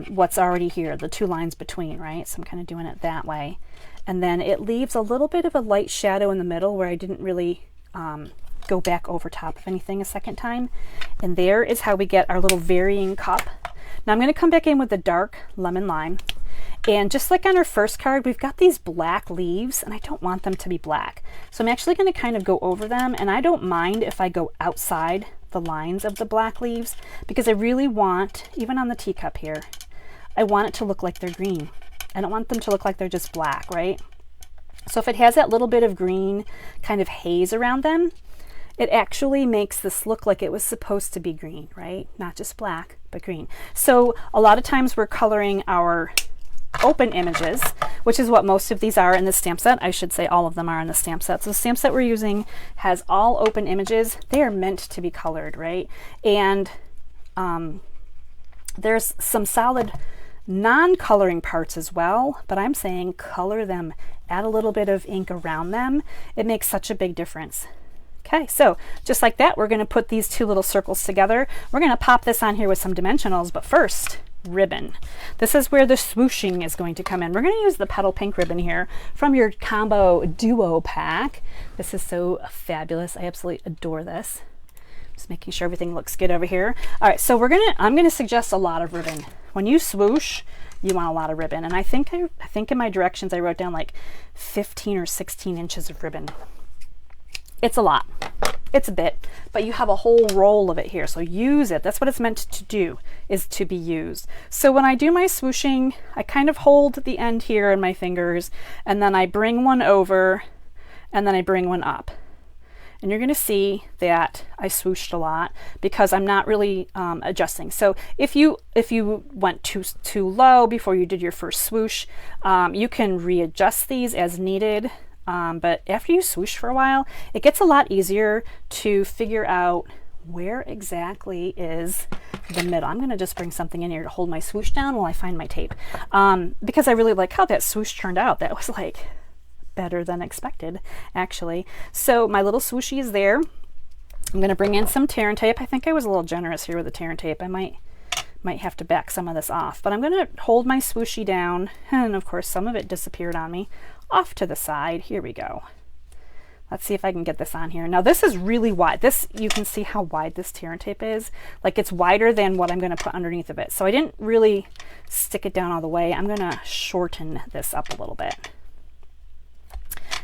A: what's already here, the 2 lines between, right? So I'm kind of doing it that way. And then it leaves a little bit of a light shadow in the middle where I didn't really go back over top of anything a second time. And there is how we get our little varying cup. Now I'm going to come back in with the dark lemon lime, and just like on our first card, we've got these black leaves and I don't want them to be black. So I'm actually going to kind of go over them, and I don't mind if I go outside the lines of the black leaves because I really want, even on the teacup here, I want it to look like they're green. I don't want them to look like they're just black, right? So if it has that little bit of green kind of haze around them, it actually makes this look like it was supposed to be green, right? Not just black, but green. So a lot of times we're coloring our open images, which is what most of these are in the stamp set. I should say all of them are in the stamp set. So the stamp set we're using has all open images. They are meant to be colored, right? And there's some solid non-coloring parts as well, but I'm saying color them, add a little bit of ink around them. It makes such a big difference. Okay, so just like that, we're going to put these 2 little circles together. We're going to pop this on here with some dimensionals, but first, ribbon. This is where the swooshing is going to come in. We're going to use the petal pink ribbon here from your combo duo pack. This is so fabulous. I absolutely adore this. Just making sure everything looks good over here. All right, so I'm going to suggest a lot of ribbon. When you swoosh, you want a lot of ribbon, and I think in my directions I wrote down like 15 or 16 inches of ribbon. It's a lot. It's a bit, but you have a whole roll of it here, so use it. That's what it's meant to do, is to be used. So when I do my swooshing, I kind of hold the end here in my fingers, and then I bring one over, and then I bring one up. And you're going to see that I swooshed a lot because I'm not really adjusting. So if you went too low before you did your first swoosh, you can readjust these as needed. But after you swoosh for a while, it gets a lot easier to figure out where exactly is the middle. I'm going to just bring something in here to hold my swoosh down while I find my tape, because I really like how that swoosh turned out. That was like better than expected, actually. So my little swooshy is there. I'm going to bring in some tear and tape. I think I was a little generous here with the tear and tape. I might have to back some of this off, but I'm going to hold my swooshy down, and of course some of it disappeared on me off to the side. Here we go. Let's see if I can get this on here. Now this is really wide. This, you can see how wide this tear and tape is. Like, it's wider than what I'm going to put underneath of it. So I didn't really stick it down all the way. I'm going to shorten this up a little bit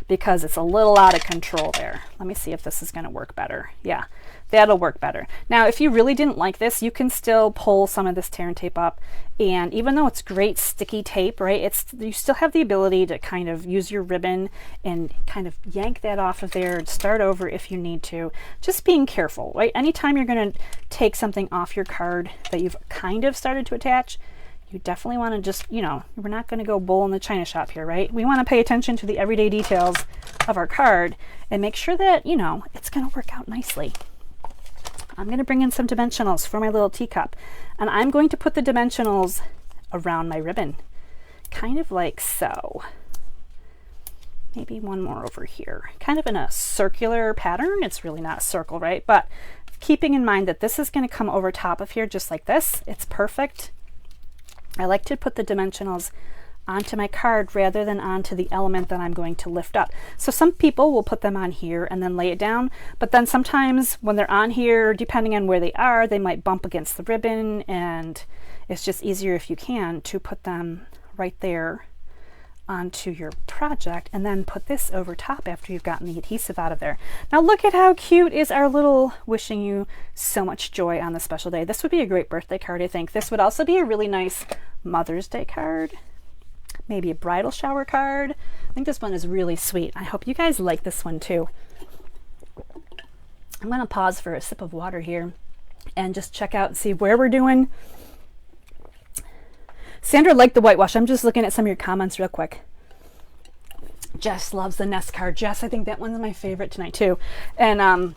A: because it's a little out of control there. Let me see if this is going to work better. Yeah, that'll work better. Now, if you really didn't like this, you can still pull some of this tear and tape up. And even though it's great sticky tape, right, you still have the ability to kind of use your ribbon and kind of yank that off of there and start over if you need to. Just being careful, right? Anytime you're going to take something off your card that you've kind of started to attach, you definitely want to just, you know, we're not going to go bull in the china shop here, right? We want to pay attention to the everyday details of our card and make sure that, you know, it's going to work out nicely. I'm going to bring in some dimensionals for my little teacup, and I'm going to put the dimensionals around my ribbon, kind of like so. Maybe one more over here, kind of in a circular pattern. It's really not a circle, right? But keeping in mind that this is going to come over top of here just like this. It's perfect. I like to put the dimensionals onto my card rather than onto the element that I'm going to lift up. So some people will put them on here and then lay it down, but then sometimes when they're on here, depending on where they are, they might bump against the ribbon, and it's just easier if you can to put them right there onto your project and then put this over top after you've gotten the adhesive out of there. Now look at how cute is our little wishing you so much joy on this special day. This would be a great birthday card, I think. This would also be a really nice Mother's Day card, maybe a bridal shower card. I think this one is really sweet. I hope you guys like this one too. I'm going to pause for a sip of water here and just check out and see where we're doing. Sandra liked the whitewash. I'm just looking at some of your comments real quick. Jess loves the nest card. Jess, I think that one's my favorite tonight too. And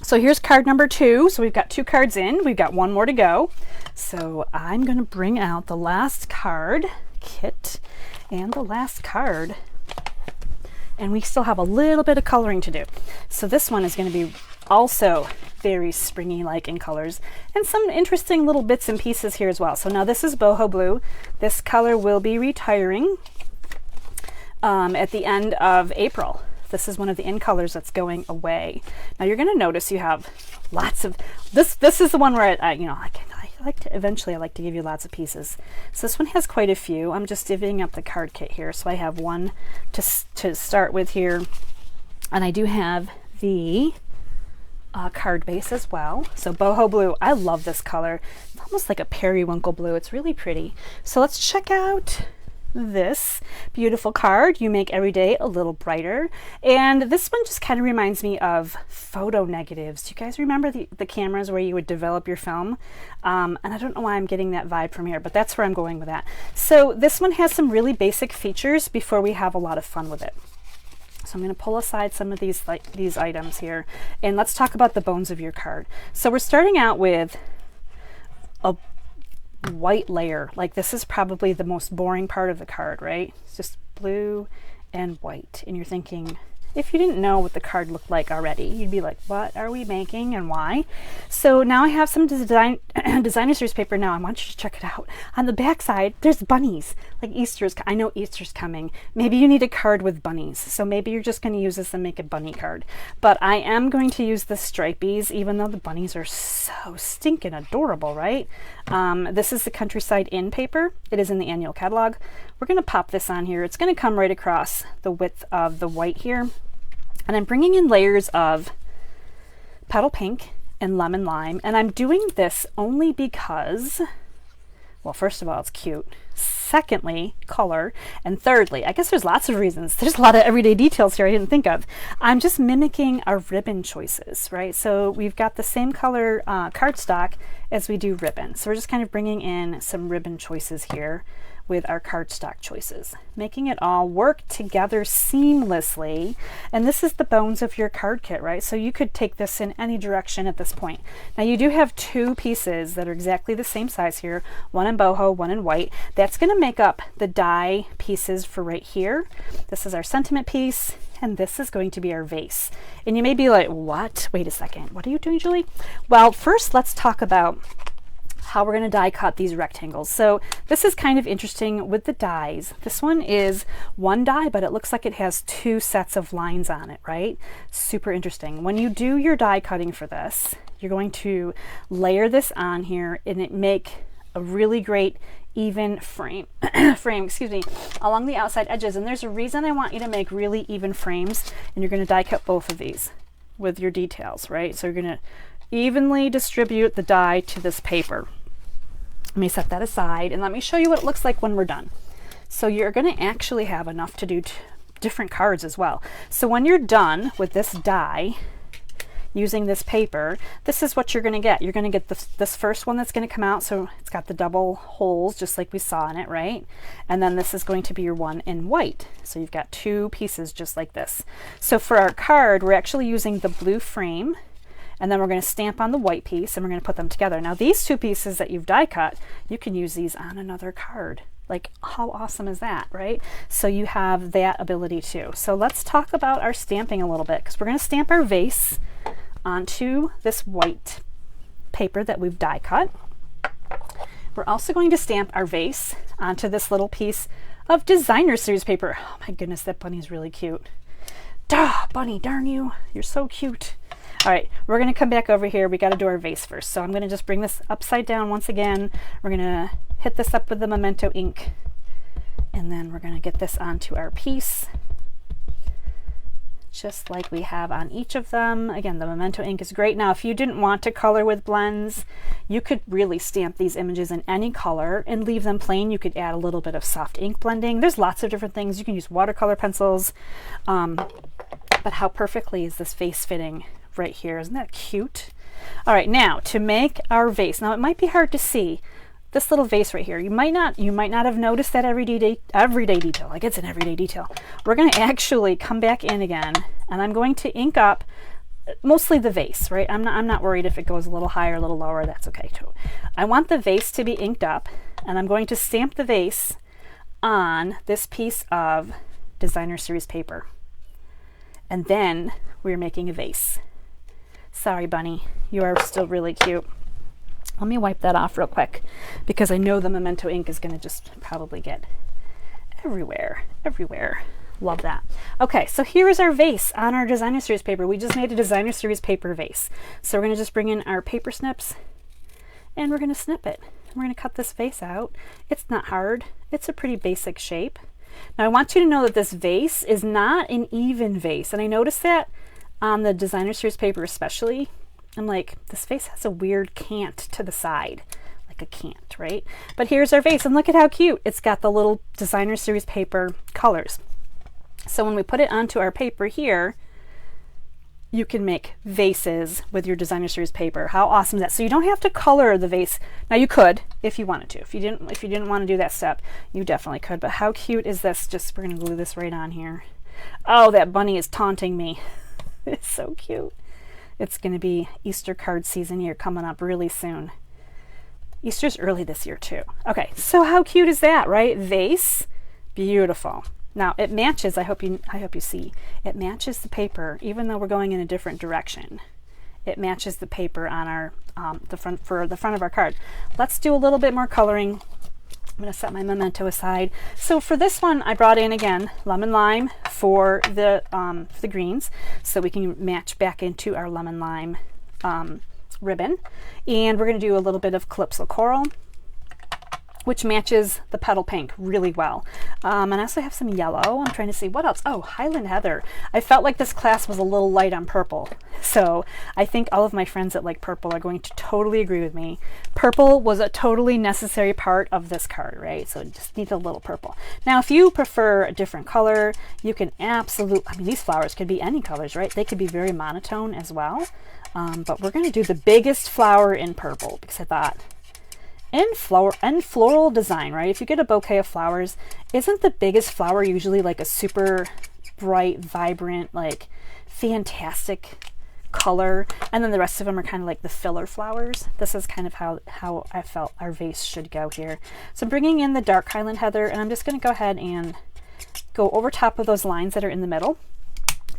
A: so here's card number 2. So we've got 2 cards in. We've got 1 more to go. So I'm going to bring out the last card kit and the last card. And we still have a little bit of coloring to do. So this one is going to be also very springy-like in colors, and some interesting little bits and pieces here as well. So now this is boho blue. This color will be retiring at the end of April. This is one of the in colors that's going away. Now you're going to notice you have lots of this. This is the one where I like to give you lots of pieces. So this one has quite a few. I'm just divvying up the card kit here. So I have one to start with here, and I do have the card base as well. So boho blue, I love this color. It's almost like a periwinkle blue. It's really pretty. So let's check out this beautiful card. You make every day a little brighter. And this one just kind of reminds me of photo negatives. Do you guys remember the cameras where you would develop your film? And I don't know why I'm getting that vibe from here, but that's where I'm going with that. So this one has some really basic features before we have a lot of fun with it. So I'm going to pull aside some of these items here, and let's talk about the bones of your card. So we're starting out with a white layer. Like, this is probably the most boring part of the card, right? It's just blue and white. And you're thinking, if you didn't know what the card looked like already, you'd be like, what are we making and why? So now I have some designer series paper. Now I want you to check it out. On the back side, there's bunnies. Like Easter's, I know Easter's coming. Maybe you need a card with bunnies. So maybe you're just going to use this and make a bunny card. But I am going to use the stripies, even though the bunnies are so stinking adorable, right? This is the Countryside Inn paper. It is in the annual catalog. We're going to pop this on here. It's going to come right across the width of the white here. And I'm bringing in layers of petal pink and lemon lime. And I'm doing this only because Well, first of all, it's cute. Secondly, color. And thirdly, I guess there's lots of reasons. There's a lot of everyday details here I didn't think of. I'm just mimicking our ribbon choices, right? So we've got the same color cardstock as we do ribbon. So we're just kind of bringing in some ribbon choices here with our cardstock choices, making it all work together seamlessly. And this is the bones of your card kit, right? So you could take this in any direction at this point. Now you do have two pieces that are exactly the same size here, one in boho, one in white. That's gonna make up the die pieces for right here. This is our sentiment piece, and this is going to be our vase. And you may be like, what? Wait a second, what are you doing, Julie? Well, first let's talk about how we're going to die cut these rectangles. So this is kind of interesting with the dies. This one is one die, but it looks like it has two sets of lines on it, right? Super interesting. When you do your die cutting for this, you're going to layer this on here and it make a really great even frame excuse me, along the outside edges. And there's a reason I want you to make really even frames, and you're going to die cut both of these with your details, right? So you're going to evenly distribute the die to this paper. Let me set that aside and let me show you what it looks like when we're done. So you're going to actually have enough to do different cards as well. So when you're done with this die using this paper, this is what you're going to get. You're going to get this first one that's going to come out. So it's got the double holes just like we saw in it, right? And then this is going to be your one in white. So you've got two pieces just like this. So for our card, we're actually using the blue frame, and then we're going to stamp on the white piece and we're going to put them together. Now these two pieces that you've die cut, you can use these on another card. Like, how awesome is that, right? So you have that ability too. So let's talk about our stamping a little bit, because we're going to stamp our vase onto this white paper that we've die cut. We're also going to stamp our vase onto this little piece of designer series paper. Oh my goodness, that bunny's really cute. Duh, bunny, darn you, you're so cute. All right, we're going to come back over here. We got to do our vase first. So I'm going to just bring this upside down once again. We're going to hit this up with the Memento ink, and then we're going to get this onto our piece, just like we have on each of them. Again, the Memento ink is great. Now, if you didn't want to color with blends, you could really stamp these images in any color and leave them plain. You could add a little bit of soft ink blending. There's lots of different things. You can use watercolor pencils. But how perfectly is this vase fitting right here? Isn't that cute? All right, now to make our vase. Now it might be hard to see this little vase right here. You might not have noticed that everyday detail. Like, it's an everyday detail. We're going to actually come back in again, and I'm going to ink up mostly the vase, right? I'm not worried if it goes a little higher, a little lower. That's okay too. I want the vase to be inked up, and I'm going to stamp the vase on this piece of designer series paper, and then we're making a vase. Sorry, bunny, you are still really cute. Let me wipe that off real quick, because I know the Memento ink is going to just probably get everywhere. Love that. Okay, so here is our vase on our designer series paper. We just made a designer series paper vase. So we're going to just bring in our paper snips, and we're going to snip it. We're going to cut this vase out. It's not hard. It's a pretty basic shape. Now I want you to know that this vase is not an even vase, and I noticed that on the designer series paper especially. I'm like, this vase has a weird cant to the side, like a cant, right? But here's our vase, and look at how cute. It's got the little designer series paper colors. So when we put it onto our paper here, you can make vases with your designer series paper. How awesome is that? So you don't have to color the vase. Now you could if you wanted to. If you didn't want to do that step, you definitely could. But how cute is this? Just, we're going to glue this right on here. Oh, that bunny is taunting me. It's so cute. It's going to be Easter card season here coming up really soon. Easter's early this year too. Okay, so how cute is that, right? Vase, beautiful. Now it matches, I hope you see, it matches the paper, even though we're going in a different direction. It matches the paper on our the front of our card. Let's do a little bit more coloring. I'm going to set my Memento aside. So for this one, I brought in again lemon lime for the greens, so we can match back into our lemon lime ribbon. And we're going to do a little bit of Calypso Coral. which matches the petal pink really well. And I also have some yellow. I'm trying to see what else. Oh, Highland Heather. I felt like this class was a little light on purple. So I think all of my friends that like purple are going to totally agree with me. Purple was a totally necessary part of this card, right? So it just needs a little purple. Now, if you prefer a different color, you can absolutely, I mean, these flowers could be any colors, right? They could be very monotone as well. But we're going to do the biggest flower in purple because I thought, in floral design, right? If you get a bouquet of flowers, isn't the biggest flower usually like a super bright, vibrant, like fantastic color? And then the rest of them are kind of like the filler flowers. This is kind of how I felt our vase should go here. So I'm bringing in the dark Highland Heather, and I'm just going to go ahead and go over top of those lines that are in the middle.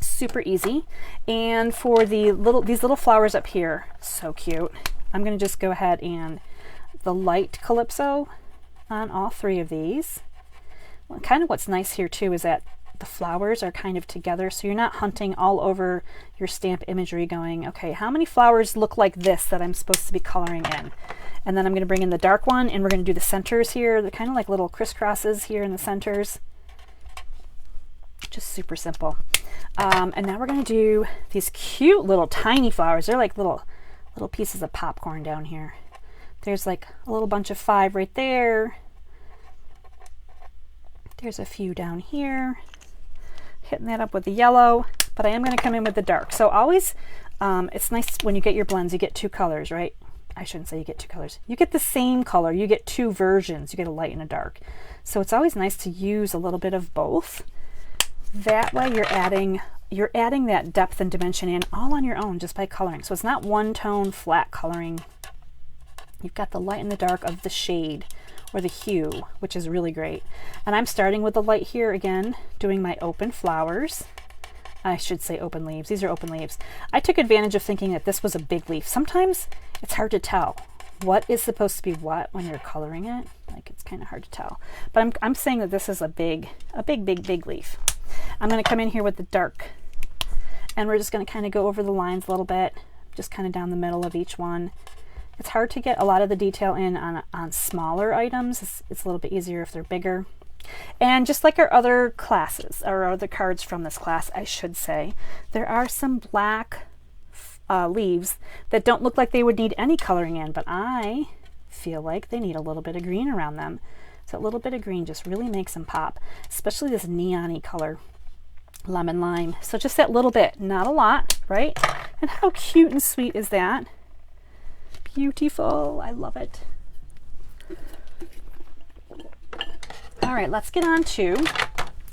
A: Super easy. And for these little flowers up here, so cute, I'm going to just go ahead and the light calypso on all three of these. Well, kind of what's nice here too is that the flowers are kind of together, so you're not hunting all over your stamp imagery going, okay, how many flowers look like this that I'm supposed to be coloring in? And then I'm going to bring in the dark one, and we're going to do the centers here. They're kind of like little crisscrosses here in the centers. Just super simple. And now we're going to do these cute little tiny flowers. They're like little pieces of popcorn down here. There's like a little bunch of 5 right there. There's a few down here. Hitting that up with the yellow, but I am going to come in with the dark. So always, it's nice when you get your blends, you get 2 colors, right? I shouldn't say you get 2 colors. You get the same color. You get 2 versions. You get a light and a dark. So it's always nice to use a little bit of both. That way you're adding that depth and dimension in all on your own just by coloring. So it's not one tone flat coloring. You've got the light and the dark of the shade or the hue, which is really great. And I'm starting with the light here again, doing my open flowers. I should say open leaves. These are open leaves. I took advantage of thinking that this was a big leaf. Sometimes it's hard to tell what is supposed to be what when you're coloring it. Like, it's kind of hard to tell. But I'm saying that this is a big leaf. I'm going to come in here with the dark, and we're just going to kind of go over the lines a little bit, just kind of down the middle of each one. It's hard to get a lot of the detail in on smaller items. It's a little bit easier if they're bigger. And just like our other classes, or other cards from this class, I should say, there are some black leaves that don't look like they would need any coloring in, but I feel like they need a little bit of green around them. So a little bit of green just really makes them pop, especially this neon-y color, lemon lime. So just that little bit, not a lot, right? And how cute and sweet is that? Beautiful. I love it. All right, let's get on to,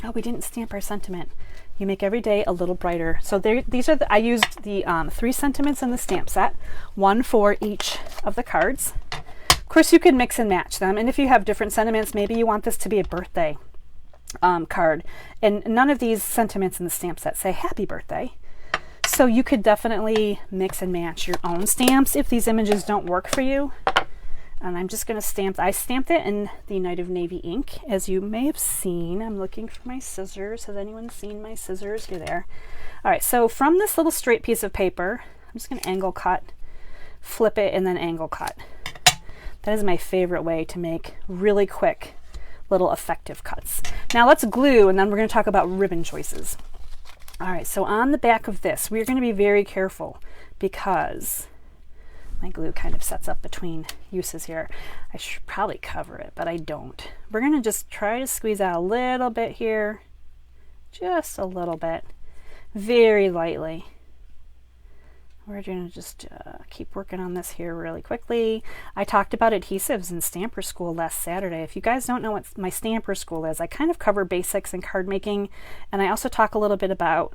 A: oh, we didn't stamp our sentiment. You make every day a little brighter. So these are I used the 3 sentiments in the stamp set, 1 for each of the cards. Of course, you can mix and match them. And if you have different sentiments, maybe you want this to be a birthday card. And none of these sentiments in the stamp set say happy birthday. So you could definitely mix and match your own stamps if these images don't work for you. And I'm just going to stamp, I stamped it in the Night of Navy ink, as you may have seen. I'm looking for my scissors. Has anyone seen my scissors? You're there. All right, so from this little straight piece of paper, I'm just going to angle cut, flip it, and then angle cut. That is my favorite way to make really quick little effective cuts. Now let's glue, and then we're going to talk about ribbon choices. All right, so on the back of this, we're going to be very careful because my glue kind of sets up between uses here. I should probably cover it, but I don't. We're going to just try to squeeze out a little bit here, just a little bit, very lightly. We're going to just keep working on this here really quickly. I talked about adhesives in Stamper School last Saturday. If you guys don't know what my Stamper School is, I kind of cover basics in card making, and I also talk a little bit about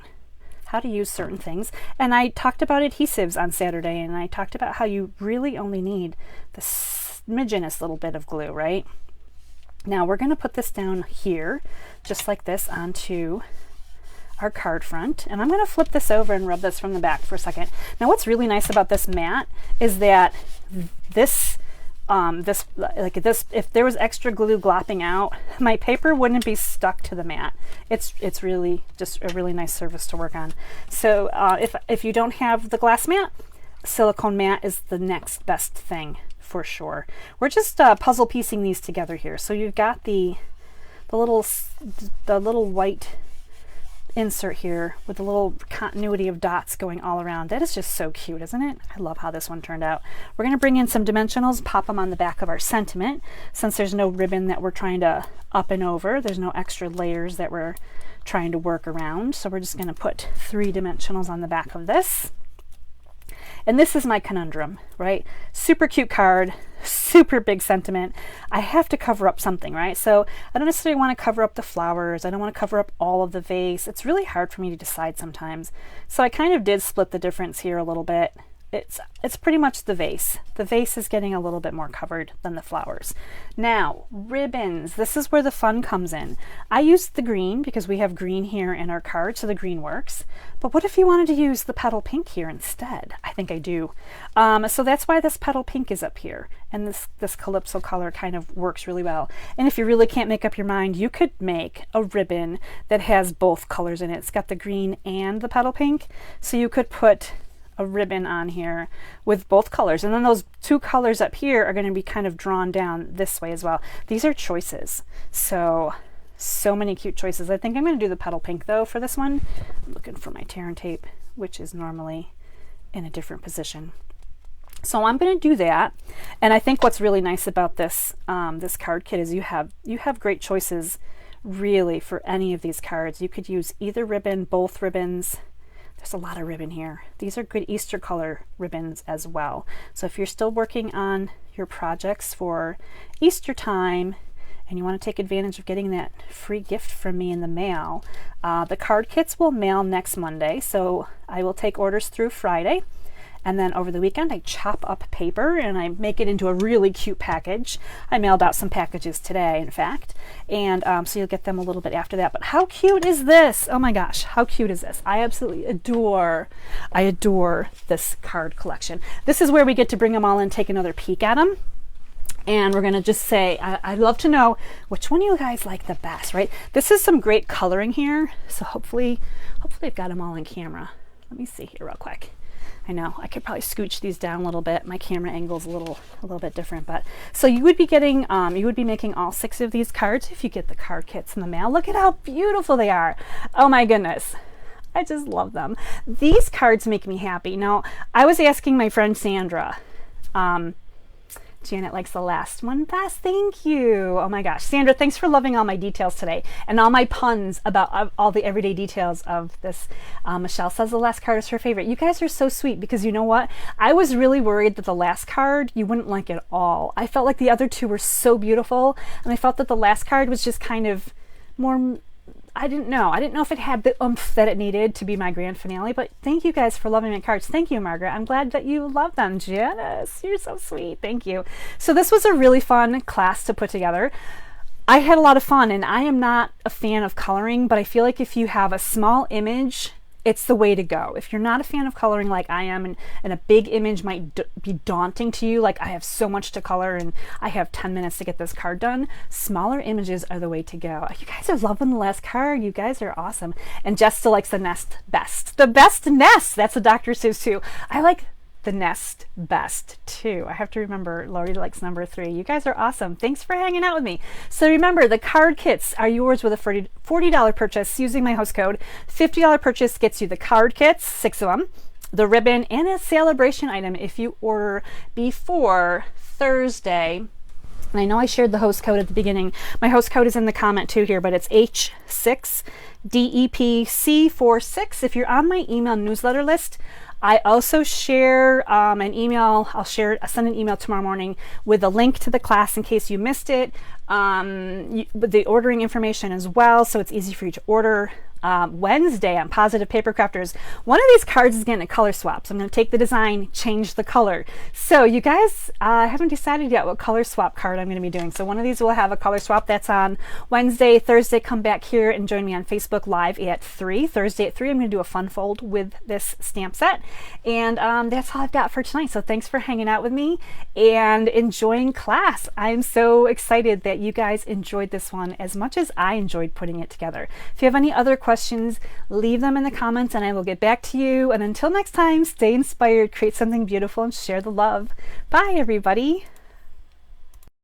A: how to use certain things. And I talked about adhesives on Saturday, and I talked about how you really only need the smidgenest little bit of glue, right? Now we're going to put this down here, just like this, onto our card front, and I'm going to flip this over and rub this from the back for a second. Now what's really nice about this mat is that this if there was extra glue glopping out, my paper wouldn't be stuck to the mat. It's really just a really nice surface to work on. So if you don't have the glass mat, silicone mat is the next best thing for sure. We're just puzzle piecing these together here. So you've got the little white insert here with a little continuity of dots going all around. That is just so cute, isn't it? I love how this one turned out. We're going to bring in some dimensionals, pop them on the back of our sentiment. Since there's no ribbon that we're trying to up and over, there's no extra layers that we're trying to work around. So we're just going to put 3 dimensionals on the back of this. And this is my conundrum, right? Super cute card, super big sentiment. I have to cover up something, right? So I don't necessarily want to cover up the flowers. I don't want to cover up all of the vase. It's really hard for me to decide sometimes. So I kind of did split the difference here a little bit. It's pretty much the vase. The vase is getting a little bit more covered than the flowers. Now, ribbons. This is where the fun comes in. I used the green because we have green here in our card, so the green works. But what if you wanted to use the petal pink here instead? I think I do. So that's why this petal pink is up here. And this calypso color kind of works really well. And if you really can't make up your mind, you could make a ribbon that has both colors in it. It's got the green and the petal pink. So you could put a ribbon on here with both colors, and then those 2 colors up here are going to be kind of drawn down this way as well. These are choices, so many cute choices. I think I'm going to do the petal pink though for this one. I'm looking for my tear and tape, which is normally in a different position. So I'm going to do that. And I think what's really nice about this this card kit is you have great choices really for any of these cards. You could use either ribbon, both ribbons. There's a lot of ribbon here. These are good Easter color ribbons as well. So if you're still working on your projects for Easter time and you want to take advantage of getting that free gift from me in the mail, the card kits will mail next Monday. So I will take orders through Friday. And then over the weekend, I chop up paper and I make it into a really cute package. I mailed out some packages today, in fact. And so you'll get them a little bit after that. But how cute is this? Oh my gosh, how cute is this? I absolutely adore this card collection. This is where we get to bring them all in, take another peek at them. And we're going to just say, I'd love to know which one you guys like the best, right? This is some great coloring here. So hopefully I've got them all in camera. Let me see here real quick. I know I could probably scooch these down a little bit. My camera angle's a little bit different, but so you would be getting, you would be making all 6 of these cards if you get the card kits in the mail. Look at how beautiful they are. Oh my goodness. I just love them. These cards make me happy. Now, I was asking my friend Sandra, Janet likes the last one best. Thank you. Oh my gosh. Sandra, thanks for loving all my details today and all my puns about all the everyday details of this. Michelle says the last card is her favorite. You guys are so sweet because you know what? I was really worried that the last card you wouldn't like at all. I felt like the other 2 were so beautiful and I felt that the last card was just kind of more, I didn't know if it had the oomph that it needed to be my grand finale, but thank you guys for loving my cards. Thank you, Margaret. I'm glad that you love them. Janice, you're so sweet. Thank you. So this was a really fun class to put together. I had a lot of fun, and I am not a fan of coloring, but I feel like if you have a small image, it's the way to go. If you're not a fan of coloring like I am, and a big image might be daunting to you, like I have so much to color and I have 10 minutes to get this card done, smaller images are the way to go. You guys are loving the last card. You guys are awesome. And Jess still likes the nest best. The best nest! That's what Dr. says too. I like the nest best too. I have to remember Lori likes number 3. You guys are awesome. Thanks for hanging out with me. So remember, the card kits are yours with a $40 purchase using my host code. $50 purchase gets you the card kits, 6 of them, the ribbon, and a Sale-A-Bration item if you order before Thursday. And I know I shared the host code at the beginning. My host code is in the comment too here, but it's H6DEPC46. If you're on my email newsletter list, I also share an email. I'll send an email tomorrow morning with a link to the class in case you missed it, with the ordering information as well, so it's easy for you to order. Wednesday on Positive Paper Crafters, one of these cards is getting a color swap. So I'm going to take the design, change the color. So you guys, I haven't decided yet what color swap card I'm going to be doing. So one of these will have a color swap. That's on Wednesday. Thursday, come back here and join me on Facebook Live at 3. Thursday at 3, I'm going to do a fun fold with this stamp set. And that's all I've got for tonight. So thanks for hanging out with me and enjoying class. I'm so excited that you guys enjoyed this one as much as I enjoyed putting it together. If you have any other questions, leave them in the comments and I will get back to you. And until next time, stay inspired, create something beautiful, and share the love. Bye, everybody.